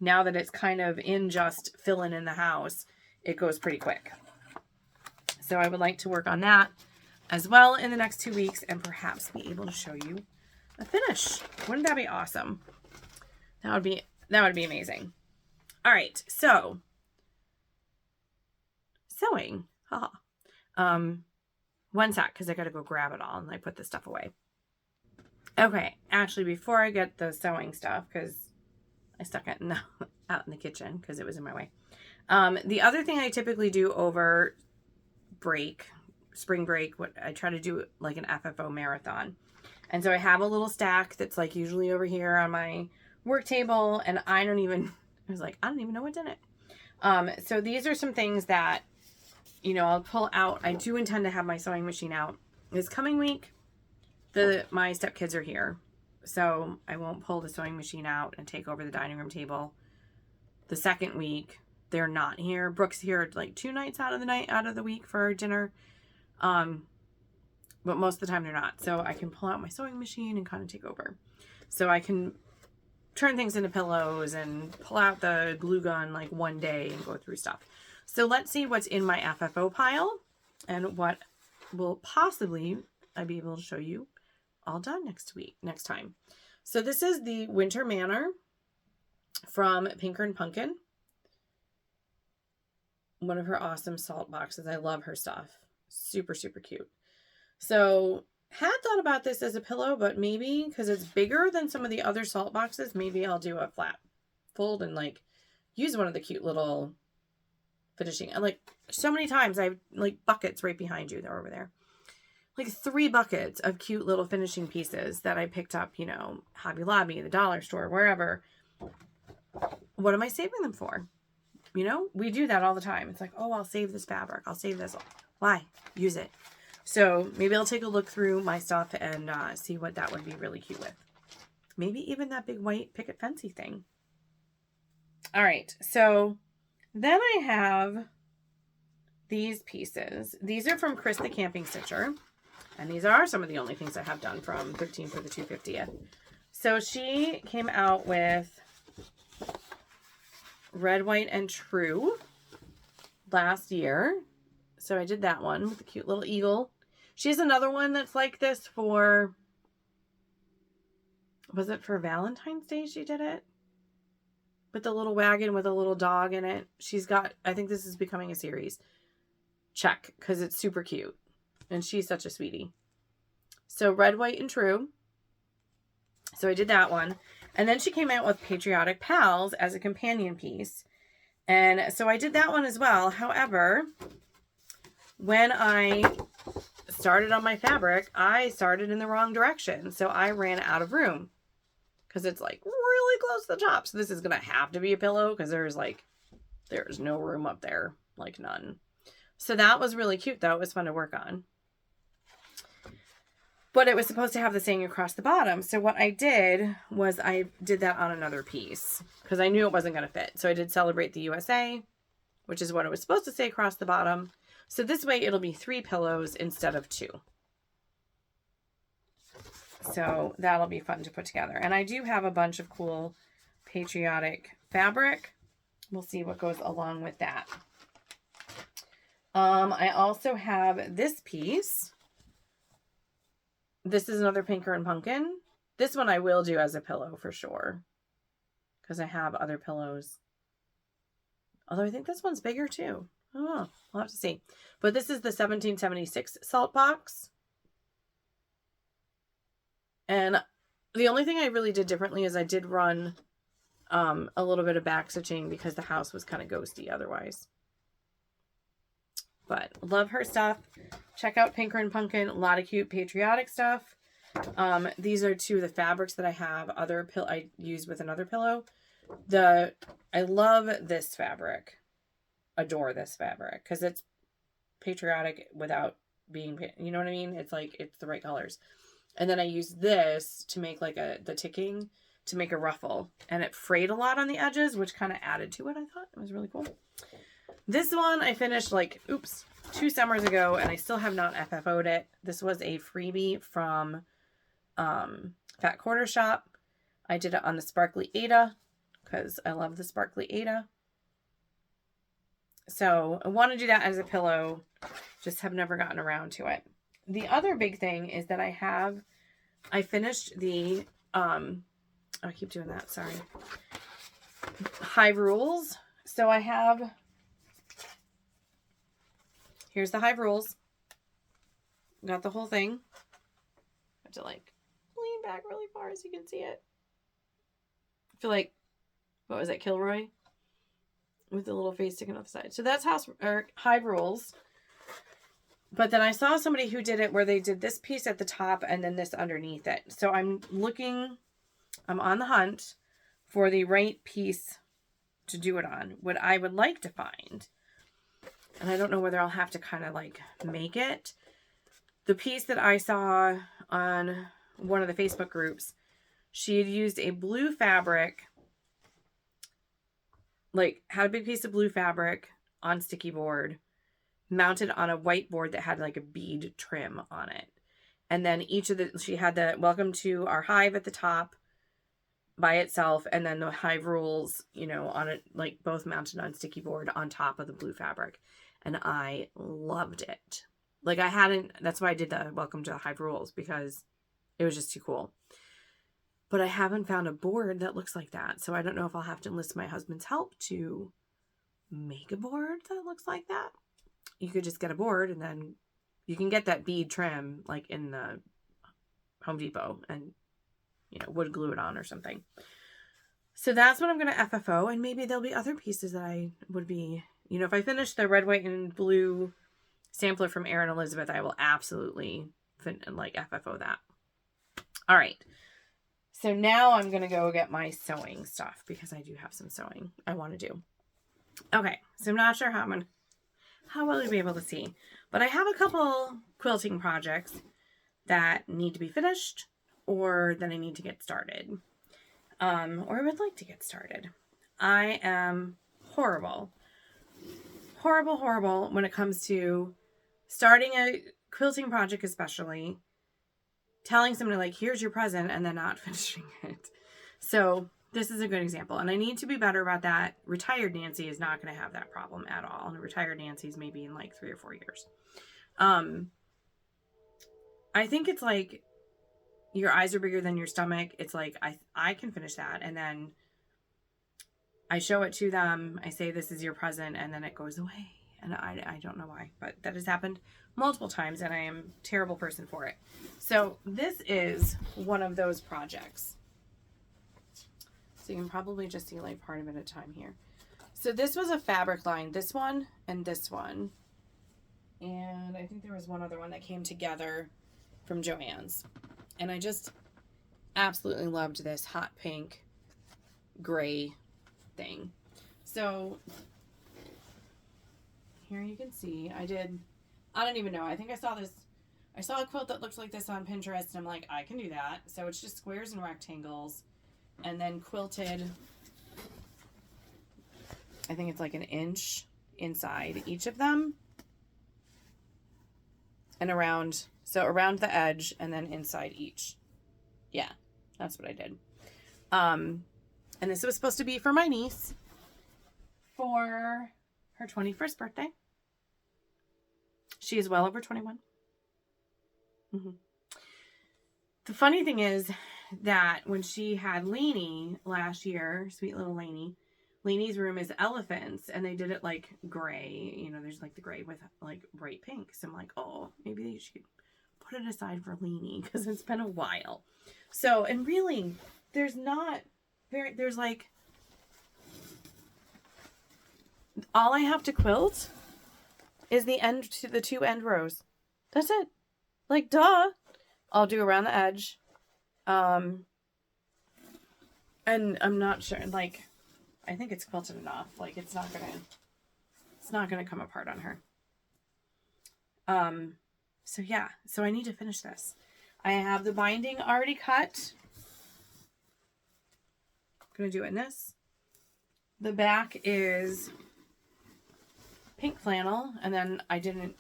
Speaker 1: now that it's kind of in just filling in the house, it goes pretty quick. So I would like to work on that as well in the next 2 weeks and perhaps be able to show you a finish. Wouldn't that be awesome? That would be amazing. All right, so sewing. One sec, because I got to go grab it all and I put this stuff away. Okay, actually, before I get the sewing stuff, because I stuck it out in the kitchen because it was in my way. The other thing I typically do over spring break, what I try to do like an FFO marathon. And so I have a little stack that's like usually over here on my work table, and I don't even know what's in it. So these are some things that, you know, I'll pull out. I do intend to have my sewing machine out this coming week. My stepkids are here, so I won't pull the sewing machine out and take over the dining room table. The second week, they're not here. Brooke's here like 2 nights out of the week for dinner. But most of the time they're not. So I can pull out my sewing machine and kind of take over. So I can turn things into pillows and pull out the glue gun like one day and go through stuff. So let's see what's in my FFO pile and what will possibly I be able to show you all done next time. So this is the Winter Manor from Pinker and Pumpkin. One of her awesome salt boxes. I love her stuff. Super, super cute. So had thought about this as a pillow, but maybe because it's bigger than some of the other salt boxes, maybe I'll do a flat fold and like use one of the cute little finishing. And like so many times I've like buckets right behind you. They're over there. Like 3 buckets of cute little finishing pieces that I picked up, you know, Hobby Lobby, the dollar store, wherever. What am I saving them for? You know, we do that all the time. It's like, oh, I'll save this fabric. I'll save this. Why? Use it. So maybe I'll take a look through my stuff and see what that would be really cute with. Maybe even that big white picket fencey thing. All right. So then I have these pieces. These are from Chris the Camping Stitcher. And these are some of the only things I have done from 13 for the 250th. So she came out with Red, White, and True last year. So I did that one with the cute little eagle. She has another one that's like this for, was it for Valentine's Day she did it? With the little wagon with a little dog in it. She's got, I think this is becoming a series. Check, because it's super cute. And she's such a sweetie. So Red, White, and True. So I did that one. And then she came out with Patriotic Pals as a companion piece. And so I did that one as well. However, when I started on my fabric, I started in the wrong direction. So I ran out of room. Because it's like really close to the top. So this is going to have to be a pillow. Because there's no room up there. Like none. So that was really cute though. It was fun to work on. But it was supposed to have the saying across the bottom. So what I did was I did that on another piece. Because I knew it wasn't going to fit. So I did Celebrate the USA. Which is what it was supposed to say across the bottom. So this way it'll be 3 pillows instead of 2. So that'll be fun to put together. And I do have a bunch of cool patriotic fabric. We'll see what goes along with that. I also have this piece. This is another Pinker and Pumpkin. This one I will do as a pillow for sure, because I have other pillows. Although I think this one's bigger too. I don't know. We'll have to see. But this is the 1776 salt box. And the only thing I really did differently is I did run a little bit of back stitching because the house was kind of ghosty otherwise. But love her stuff. Check out Pinker and Pumpkin. A lot of cute patriotic stuff. These are two of the fabrics that I have. I use with another pillow. I love this fabric. Adore this fabric because it's patriotic without being, you know what I mean? It's like, it's the right colors. And then I use this to make like the ticking to make a ruffle, and it frayed a lot on the edges, which kind of added to it. I thought it was really cool. This one I finished like, 2 summers ago, and I still have not FFO'd it. This was a freebie from Fat Quarter Shop. I did it on the Sparkly Ada because I love the Sparkly Ada. So I want to do that as a pillow, just have never gotten around to it. The other big thing is that I finished the, I keep doing that, sorry. Hive Rules. So I have, here's the Hive Rules. Got the whole thing. I have to like lean back really far so you can see it. I feel like, what was that, Kilroy? With the little face sticking off the side. So that's Hive Rules. But then I saw somebody who did it where they did this piece at the top and then this underneath it. So I'm on the hunt for the right piece to do it on. What I would like to find, and I don't know whether I'll have to kind of like make it. The piece that I saw on one of the Facebook groups, she had used a blue fabric, like had a big piece of blue fabric on sticky board, mounted on a white board that had like a bead trim on it. And then she had the welcome to our hive at the top by itself, and then the Hive Rules, on it, like both mounted on sticky board on top of the blue fabric. And I loved it. Like that's why I did the welcome to Hive Rules, because it was just too cool. But I haven't found a board that looks like that. So I don't know if I'll have to enlist my husband's help to make a board that looks like that. You could just get a board, and then you can get that bead trim like in the Home Depot and, wood glue it on or something. So that's what I'm going to FFO. And maybe there'll be other pieces that I would be, if I finish the red, white, and blue sampler from Erin Elizabeth, I will absolutely FFO that. All right. So now I'm going to go get my sewing stuff because I do have some sewing I want to do. Okay. So I'm not sure how will you be able to see, but I have a couple quilting projects that need to be finished or that I need to get started. Or would like to get started. I am horrible when it comes to starting a quilting project, especially telling somebody like, here's your present, and then not finishing it. So this is a good example, and I need to be better about that. Retired Nancy is not going to have that problem at all, and retired Nancy's maybe in like 3 or 4 years. I think it's like your eyes are bigger than your stomach. It's like I can finish that, and then I show it to them. I say, this is your present, and then it goes away, and I don't know why, but that has happened multiple times, and I am a terrible person for it. So this is one of those projects. So you can probably just see like part of it at a time here. So this was a fabric line, this one and this one. And I think there was one other one that came together from Joann's. And I just absolutely loved this hot pink gray thing. So here you can see I don't even know. I think I saw a quilt that looked like this on Pinterest, and I'm like, I can do that. So it's just squares and rectangles. And then quilted, I think it's like an inch inside each of them. And around the edge and then inside each. Yeah, that's what I did. And this was supposed to be for my niece for her 21st birthday. She is well over 21. The funny thing is that when she had Lainey last year, sweet little Lainey, Lainey's room is elephants, and they did it like gray. You know, there's like the gray with like bright pink. So I'm like, oh, maybe they should put it aside for Lainey because it's been a while. So, and really, there's like, all I have to quilt is the two end rows. That's it. Like, duh. I'll do around the edge. And I'm not sure, like, I think it's quilted enough. Like, it's not gonna come apart on her. So yeah, so I need to finish this. I have the binding already cut. I'm gonna do it in this. The back is pink flannel, and then I didn't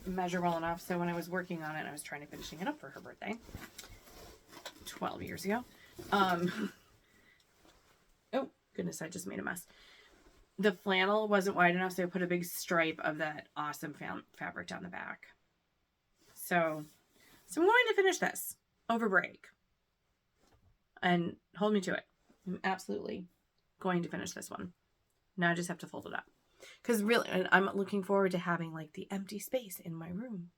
Speaker 1: measure well enough, so when I was working on it, I was trying to finishing it up for her birthday 12 years ago. Oh goodness, I just made a mess. The flannel wasn't wide enough, so I put a big stripe of that awesome fabric down the back. So I'm going to finish this over break, and hold me to it. I'm absolutely going to finish this one. Now I just have to fold it up. Because really, I'm looking forward to having like the empty space in my room,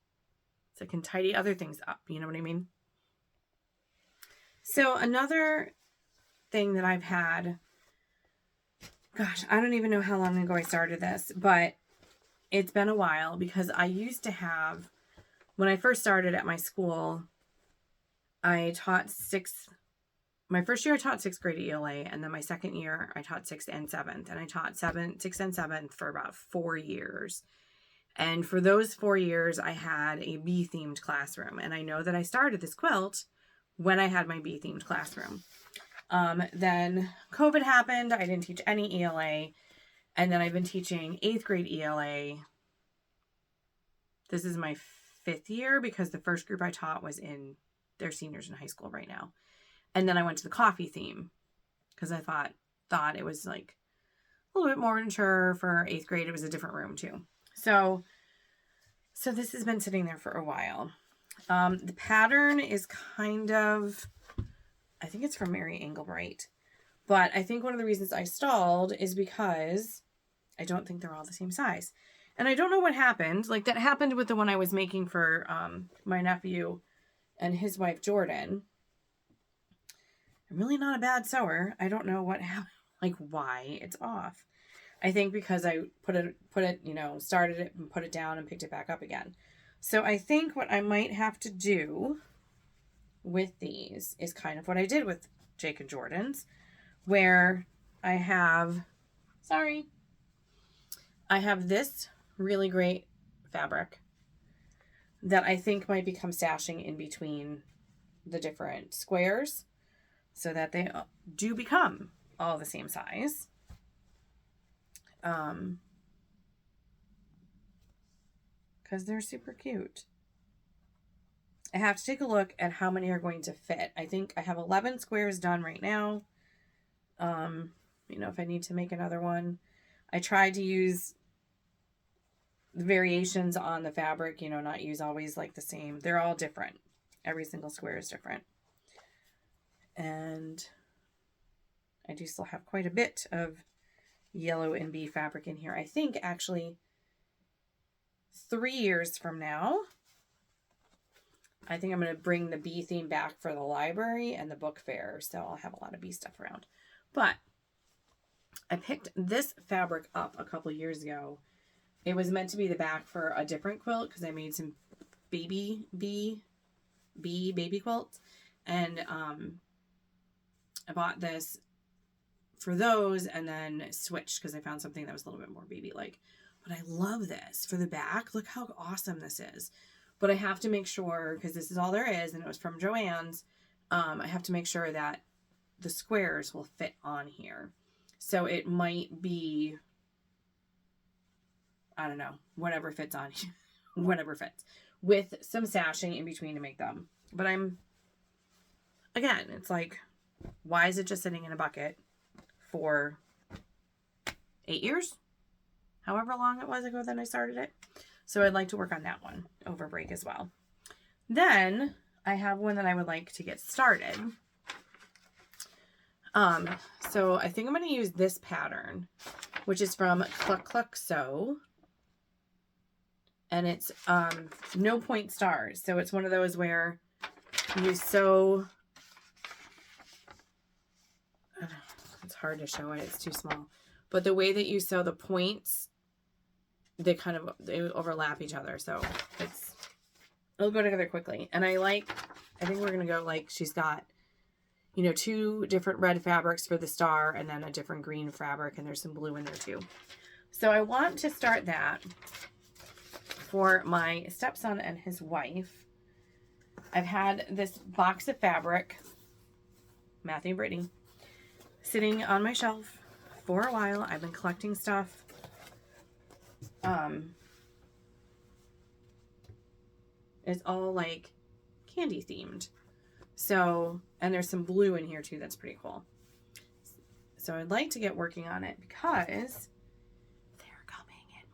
Speaker 1: so I can tidy other things up. You know what I mean? So another thing that I've had, gosh, I don't even know how long ago I started this, but it's been a while, because I used to have, when I first started at my school, I taught my first year I taught 6th grade ELA, and then my second year I taught 6th and 7th, and I taught 6th and 7th for about 4 years. And for those 4 years, I had a bee-themed classroom, and I know that I started this quilt when I had my bee-themed classroom. Then COVID happened, I didn't teach any ELA, and then I've been teaching 8th grade ELA. This is my 5th year, because the first group I taught was they're seniors in high school right now. And then I went to the coffee theme, because I thought it was like a little bit more mature for 8th grade. It was a different room too. So this has been sitting there for a while. The pattern is kind of, I think it's from Mary Engelbright, but I think one of the reasons I stalled is because I don't think they're all the same size. And I don't know what happened. Like, that happened with the one I was making for my nephew and his wife, Jordan. I'm really not a bad sewer. I don't know what happened, like why it's off. I think because I put it, started it and put it down and picked it back up again. So I think what I might have to do with these is kind of what I did with Jake and Jordan's, where I have this really great fabric that I think might become stashing in between the different squares, so that they do become all the same size. Because they're super cute. I have to take a look at how many are going to fit. I think I have 11 squares done right now. If I need to make another one. I tried to use the variations on the fabric, not use always like the same. They're all different. Every single square is different. And I do still have quite a bit of yellow and bee fabric in here. I think actually 3 years from now, I think I'm going to bring the bee theme back for the library and the book fair. So I'll have a lot of bee stuff around. But I picked this fabric up a couple years ago. It was meant to be the back for a different quilt, because I made some baby quilts. And I bought this for those and then switched because I found something that was a little bit more baby-like. But I love this for the back. Look how awesome this is. But I have to make sure, because this is all there is, and it was from Joann's, I have to make sure that the squares will fit on here. So it might be, I don't know, whatever fits on here. Whatever fits. With some stashing in between to make them. But again, it's like, why is it just sitting in a bucket? for 8 years, however long it was ago that I started it. So I'd like to work on that one over break as well. Then I have one that I would like to get started. So I think I'm going to use this pattern, which is from Cluck Cluck Sew. And it's no point stars. So it's one of those where you sew. It's hard to show it. It's too small. But the way that you sew the points, they overlap each other. So it'll go together quickly. And I think we're going to go like she's got, you know, 2 different red fabrics for the star and then a different green fabric. And there's some blue in there too. So I want to start that for my stepson and his wife. I've had this box of fabric, Matthew and Brittany, sitting on my shelf for a while. I've been collecting stuff. It's all like candy themed. So, and there's some blue in here too. That's pretty cool. So I'd like to get working on it because they're coming in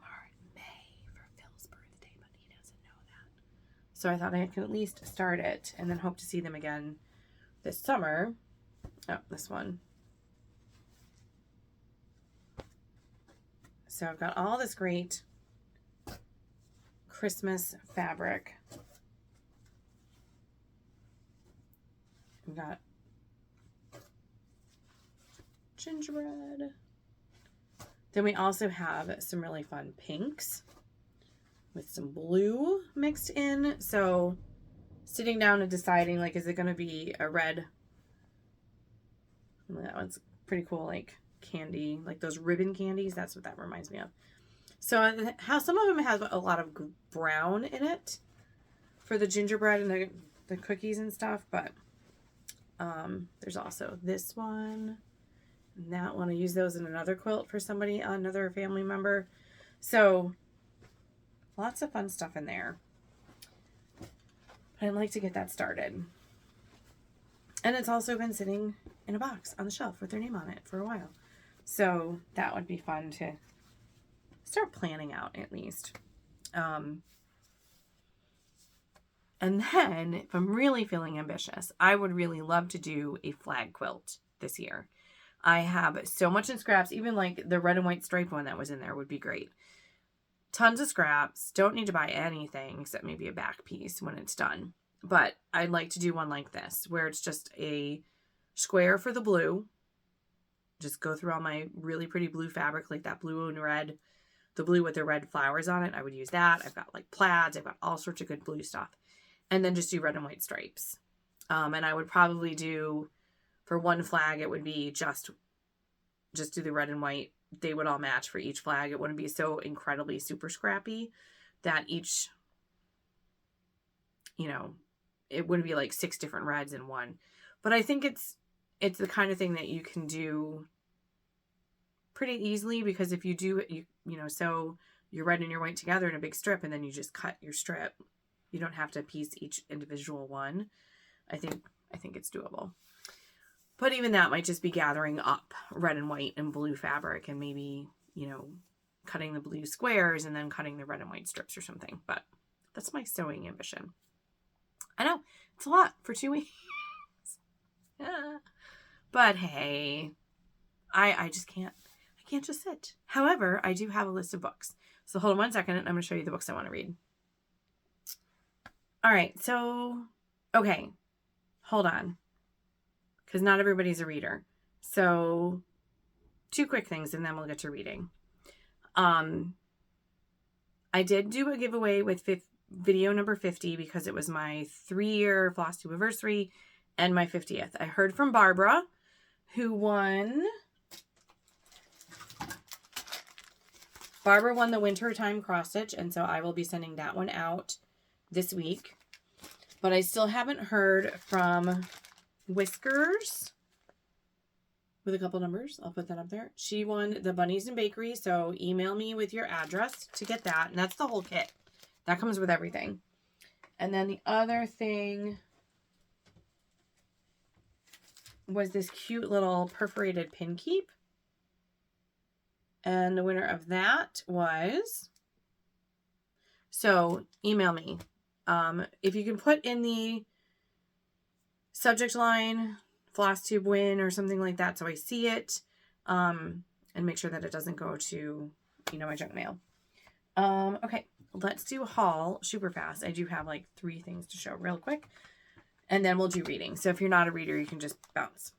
Speaker 1: May for Phil's birthday, but he doesn't know that. So I thought I could at least start it and then hope to see them again this summer. Oh, this one. So I've got all this great Christmas fabric. We've got gingerbread. Then we also have some really fun pinks with some blue mixed in. So sitting down and deciding, like, is it going to be a red? That one's pretty cool, like candy, like those ribbon candies. That's what that reminds me of. So how some of them have a lot of brown in it for the gingerbread and the cookies and stuff, but there's also this one and that one. I use those in another quilt for somebody, another family member. So lots of fun stuff in there. But I'd like to get that started. And it's also been sitting in a box on the shelf with their name on it for a while. So that would be fun to start planning out at least. And then if I'm really feeling ambitious, I would really love to do a flag quilt this year. I have so much in scraps, even like the red and white striped one that was in there would be great. Tons of scraps. Don't need to buy anything except maybe a back piece when it's done. But I'd like to do one like this where it's just a square for the blue. Just go through all my really pretty blue fabric, like that blue and red, the blue with the red flowers on it. I would use that. I've got like plaids. I've got all sorts of good blue stuff. And then just do red and white stripes. And I would probably do, for one flag, it would be just do the red and white. They would all match for each flag. It wouldn't be so incredibly super scrappy that each, you know, it wouldn't be like 6 different reds in one. But I think it's the kind of thing that you can do pretty easily, because if you do, you know, sew your red and your white together in a big strip and then you just cut your strip. You don't have to piece each individual one. I think it's doable. But even that might just be gathering up red and white and blue fabric and maybe, you know, cutting the blue squares and then cutting the red and white strips or something. But that's my sewing ambition. I know, it's a lot for 2 weeks. Yeah. But hey, I just can't. I can't just sit. However, I do have a list of books. So hold on one second and I'm going to show you the books I want to read. All right, so, okay, hold on, because not everybody's a reader. So 2 quick things and then we'll get to reading. I did do a giveaway with video number 50 because it was my 3-year Flosstube anniversary and my 50th. I heard from Barbara, who won. Barbara won the wintertime cross stitch, and so I will be sending that one out this week. But I still haven't heard from Whiskers with a couple numbers. I'll put that up there. She won the Bunnies and Bakery, so email me with your address to get that. And that's the whole kit. That comes with everything. And then the other thing was this cute little perforated pin keep. And the winner of that was, so email me. If you can put in the subject line Flosstube win or something like that so I see it, and make sure that it doesn't go to, my junk mail. Okay, let's do a haul super fast. I do have like 3 things to show real quick, and then we'll do reading. So if you're not a reader, you can just bounce.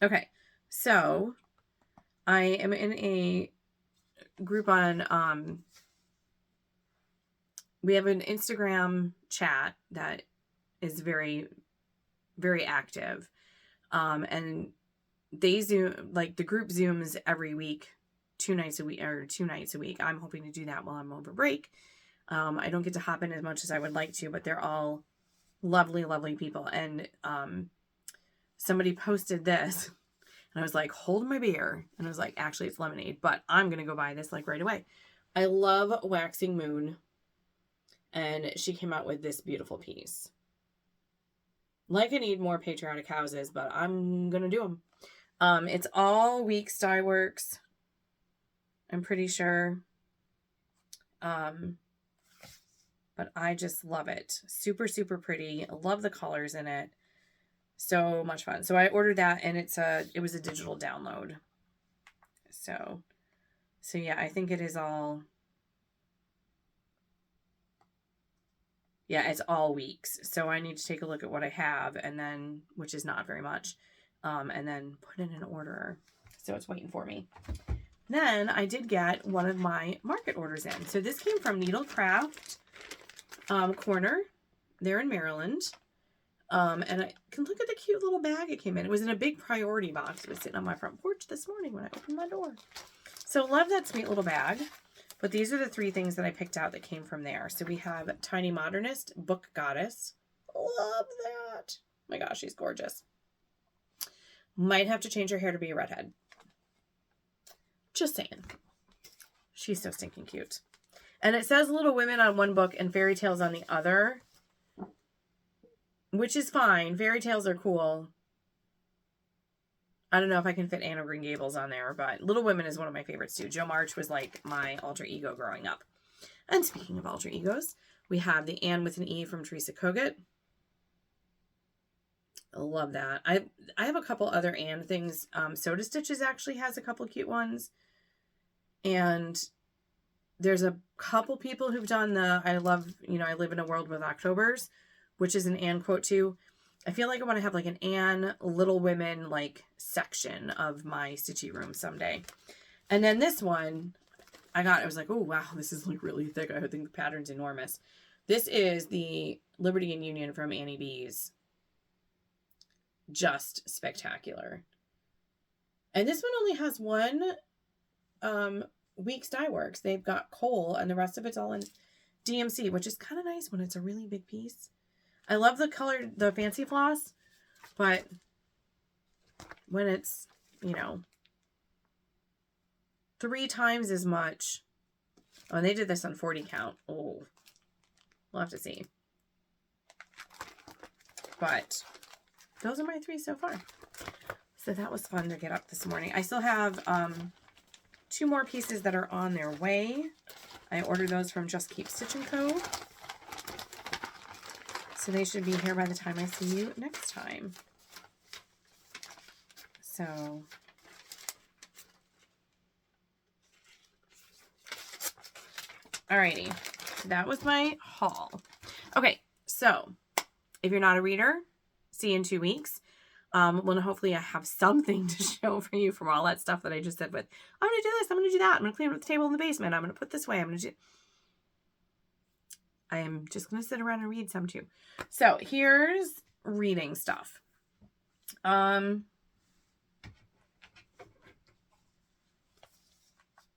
Speaker 1: Okay, so I am in a group on, we have an Instagram chat that is very, very active. And they Zoom, like the group Zooms every week, 2 nights a week. I'm hoping to do that while I'm over break. I don't get to hop in as much as I would like to, but they're all lovely, lovely people. And somebody posted this, and I was like, hold my beer. And I was like, actually, it's lemonade, but I'm going to go buy this like right away. I love Waxing Moon. And she came out with this beautiful piece. Like I need more patriotic houses, but I'm going to do them. It's all Weeks Dye Works, I'm pretty sure. But I just love it. Super, super pretty. I love the colors in it. So much fun. So I ordered that, and it was a digital download. So yeah, I think it is all. Yeah, it's all Weeks. So I need to take a look at what I have, and then, which is not very much, and then put in an order. So it's waiting for me. Then I did get one of my market orders in. So this came from Needlecraft Corner. They're in Maryland. And I can look at the cute little bag it came in. It was in a big priority box. It was sitting on my front porch this morning when I opened my door. So love that sweet little bag. But these are the 3 things that I picked out that came from there. So we have Tiny Modernist, Book Goddess. Love that. Oh my gosh, she's gorgeous. Might have to change her hair to be a redhead. Just saying. She's so stinking cute. And it says Little Women on one book and Fairy Tales on the other. Which is fine. Fairy Tales are cool. I don't know if I can fit Anne of Green Gables on there, but Little Women is one of my favorites too. Jo March was like my alter ego growing up. And speaking of alter egos, we have the Anne with an E from Teresa Kogut. I love that. I have a couple other Anne things. Soda Stitches actually has a couple cute ones. And there's a couple people who've done I live in a world with Octobers, which is an Anne quote too. I feel like I want to have like an Anne Little Women like section of my Stitchy room someday. And then this one I was like, oh wow, this is like really thick. I think the pattern's enormous. This is the Liberty and Union from Annie B's. Just spectacular. And this one only has one Weeks Dye Works. They've got Kohl, and the rest of it's all in DMC, which is kind of nice when it's a really big piece. I love the color, the fancy floss, but when it's, 3 times as much. Oh, and they did this on 40 count. Oh, we'll have to see. But those are my 3 so far. So that was fun to get up this morning. I still have 2 more pieces that are on their way. I ordered those from Just Keep Stitch & Co. So they should be here by the time I see you next time. So alrighty, that was my haul. Okay, so if you're not a reader, see you in 2 weeks. Well, hopefully I have something to show for you from all that stuff that I just said with, I'm going to do this, I'm going to do that, I'm going to clean up the table in the basement, I'm going to put this way, I am just going to sit around and read some too. So here's reading stuff.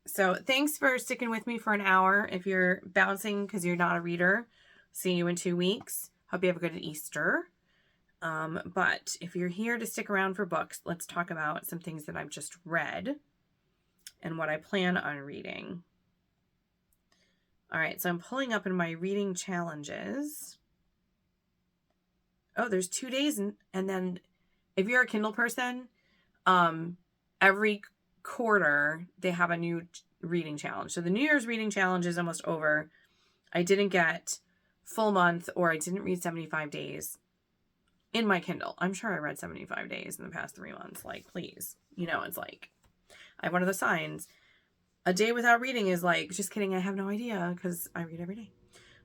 Speaker 1: So thanks for sticking with me for an hour. If you're bouncing because you're not a reader, see you in 2 weeks. Hope you have a good Easter. But if you're here to stick around for books, let's talk about some things that I've just read and what I plan on reading. All right, so I'm pulling up in my reading challenges. Oh, there's 2 days, and then if you're a Kindle person, every quarter, they have a new reading challenge. So the New Year's reading challenge is almost over. I didn't get full month, or I didn't read 75 days in my Kindle. I'm sure I read 75 days in the past 3 months. Like, please. You know, it's like, I have one of the signs. A day without reading is like, just kidding, I have no idea, because I read every day.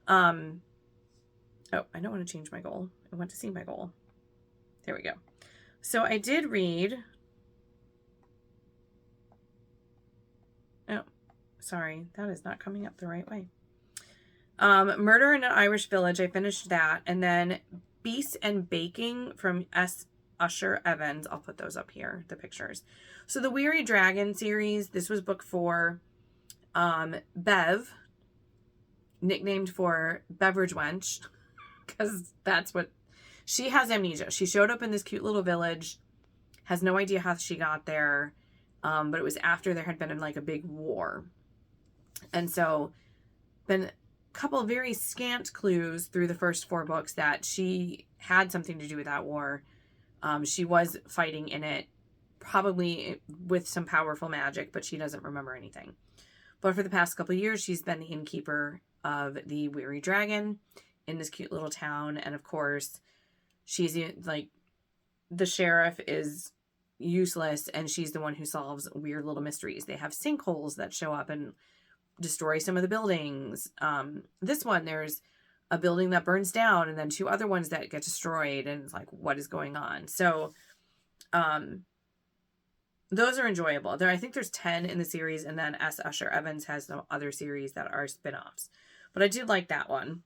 Speaker 1: Oh, I don't want to change my goal. I want to see my goal. There we go. So I did read. Oh, sorry. That is not coming up the right way. Murder in an Irish Village. I finished that. And then Beast and Baking from S. Usher Evans. I'll put those up here, the pictures. So the Weary Dragon series. This was book 4. Bev, nicknamed for Beverage Wench, because that's what she has. Amnesia. She showed up in this cute little village, has no idea how she got there, but it was after there had been like a big war, and so been a couple of very scant clues through the first 4 books that she had something to do with that war. She was fighting in it, probably with some powerful magic, but she doesn't remember anything. But for the past couple of years, she's been the innkeeper of the Weary Dragon in this cute little town. And of course, she's like, the sheriff is useless, and she's the one who solves weird little mysteries. They have sinkholes that show up and destroy some of the buildings. This one, there's a building that burns down, and then 2 other ones that get destroyed, and it's like, what is going on? So, those are enjoyable. I think there's 10 in the series, and then S. Usher Evans has some other series that are spin-offs. But I did like that one.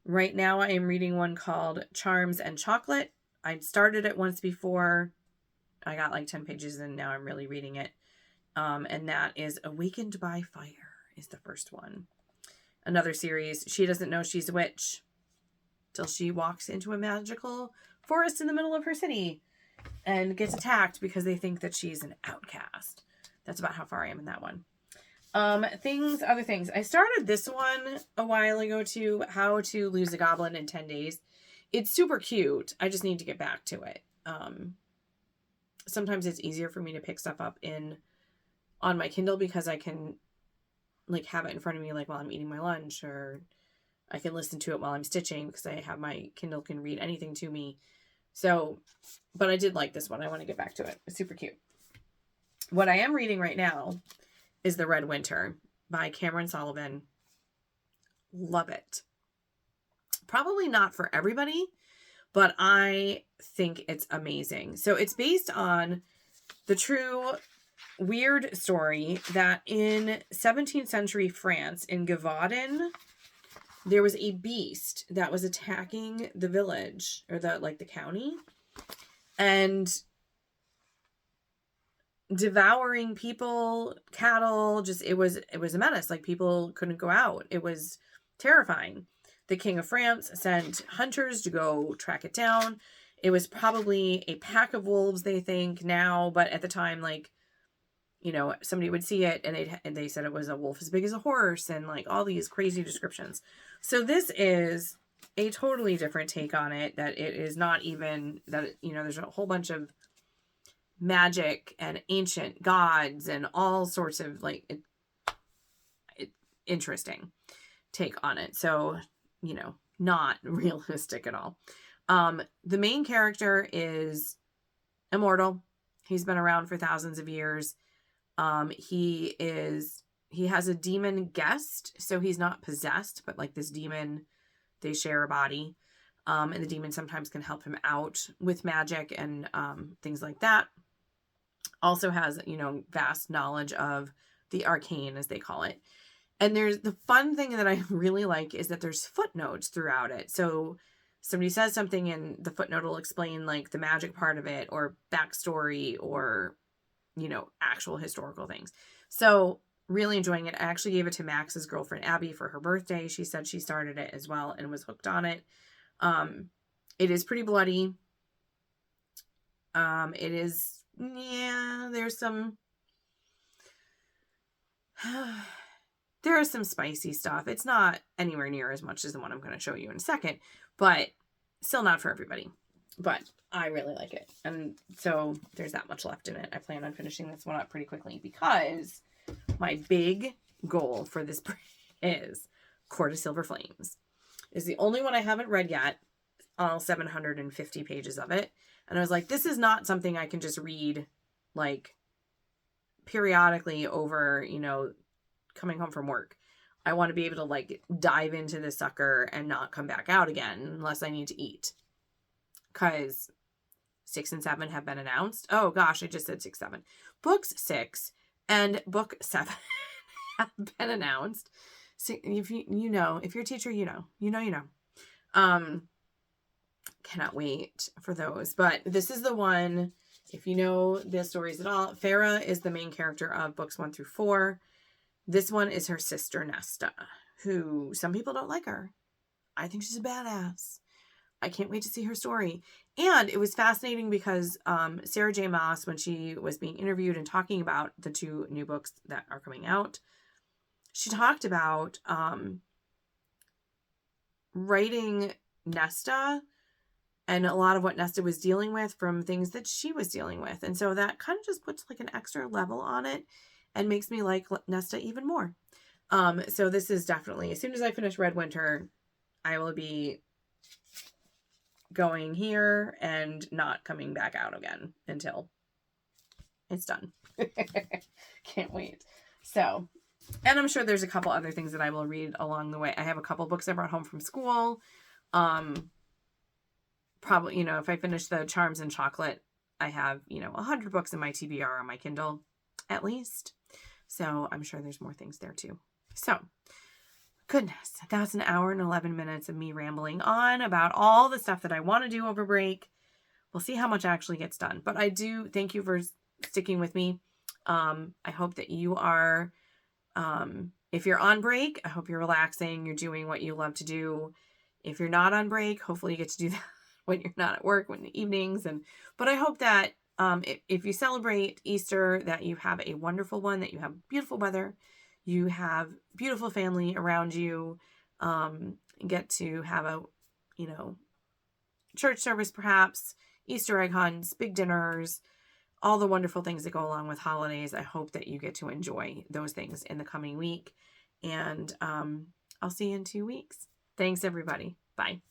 Speaker 1: Right now I am reading one called Charms and Chocolate. I started it once before. I got like 10 pages, and now I'm really reading it. And that is Awakened by Fire is the first one. Another series. She doesn't know she's a witch till she walks into a magical forest in the middle of her city and gets attacked because they think that she's an outcast. That's about how far I am in that one. Other things. I started this one a while ago too, How to Lose a Goblin in 10 Days. It's super cute. I just need to get back to it. Sometimes it's easier for me to pick stuff up on my Kindle because I can like have it in front of me like while I'm eating my lunch, or I can listen to it while I'm stitching because I have my Kindle can read anything to me. So, but I did like this one. I want to get back to it. It's super cute. What I am reading right now is The Red Winter by Cameron Sullivan. Love it. Probably not for everybody, but I think it's amazing. So it's based on the true weird story that in 17th century France, in Gévaudan, there was a beast that was attacking the village, or the county, and devouring people, cattle. Just it was a menace. Like, people couldn't go out. It was terrifying. The King of France sent hunters to go track it down. It was probably a pack of wolves, they think now, but at the time, like, you know, somebody would see it and they said it was a wolf as big as a horse, and like all these crazy descriptions. So this is a totally different take on it, that it is not even that, you know, there's a whole bunch of magic and ancient gods and all sorts of like interesting take on it. So, you know, not realistic at all. The main character is immortal. He's been around for thousands of years. He has a demon guest, so he's not possessed, but like this demon, they share a body. And the demon sometimes can help him out with magic and things like that. Also has, you know, vast knowledge of the arcane, as they call it. And there's the fun thing that I really like is that there's footnotes throughout it. So somebody says something and the footnote will explain like the magic part of it, or backstory, or, you know, actual historical things. So really enjoying it. I actually gave it to Max's girlfriend, Abby, for her birthday. She said she started it as well and was hooked on it. It is pretty bloody. It is, yeah, there's some, there is some spicy stuff. It's not anywhere near as much as the one I'm going to show you in a second, but still not for everybody. but I really like it. And so there's that much left in it. I plan on finishing this one up pretty quickly because my big goal for this is Court of Silver Flames. It's the only one I haven't read yet, all 750 pages of it. And I was like, this is not something I can just read like periodically over, you know, coming home from work. I want to be able to like dive into this sucker and not come back out again unless I need to eat. Because 6 and 7 have been announced. Oh gosh, I just said 6, 7. Books 6 and book 7 have been announced. So if you know, if you're a teacher, you know. Cannot wait for those. But this is the one, if you know the stories at all, Farah is the main character of books 1 through 4. This one is her sister Nesta, who some people don't like her. I think she's a badass. I can't wait to see her story. And it was fascinating because Sarah J. Maas, when she was being interviewed and talking about the 2 new books that are coming out, she talked about writing Nesta and a lot of what Nesta was dealing with from things that she was dealing with. And so that kind of just puts like an extra level on it and makes me like Nesta even more. So this is definitely, as soon as I finish Red Winter, I will be going here and not coming back out again until it's done. Can't wait. So, and I'm sure there's a couple other things that I will read along the way. I have a couple books I brought home from school. Probably, you know, if I finish the Charms and Chocolate, I have, you know, 100 books in my TBR on my Kindle, at least. So I'm sure there's more things there too. So, goodness, that's an hour and 11 minutes of me rambling on about all the stuff that I want to do over break. We'll see how much actually gets done. But I do thank you for sticking with me. I hope that you are, if you're on break, I hope you're relaxing. You're doing what you love to do. If you're not on break, hopefully you get to do that when you're not at work, when the evenings. But I hope that if you celebrate Easter, that you have a wonderful one, that you have beautiful weather, you have beautiful family around you, get to have a, you know, church service perhaps, Easter egg hunts, big dinners, all the wonderful things that go along with holidays. I hope that you get to enjoy those things in the coming week. And I'll see you in 2 weeks. Thanks, everybody. Bye.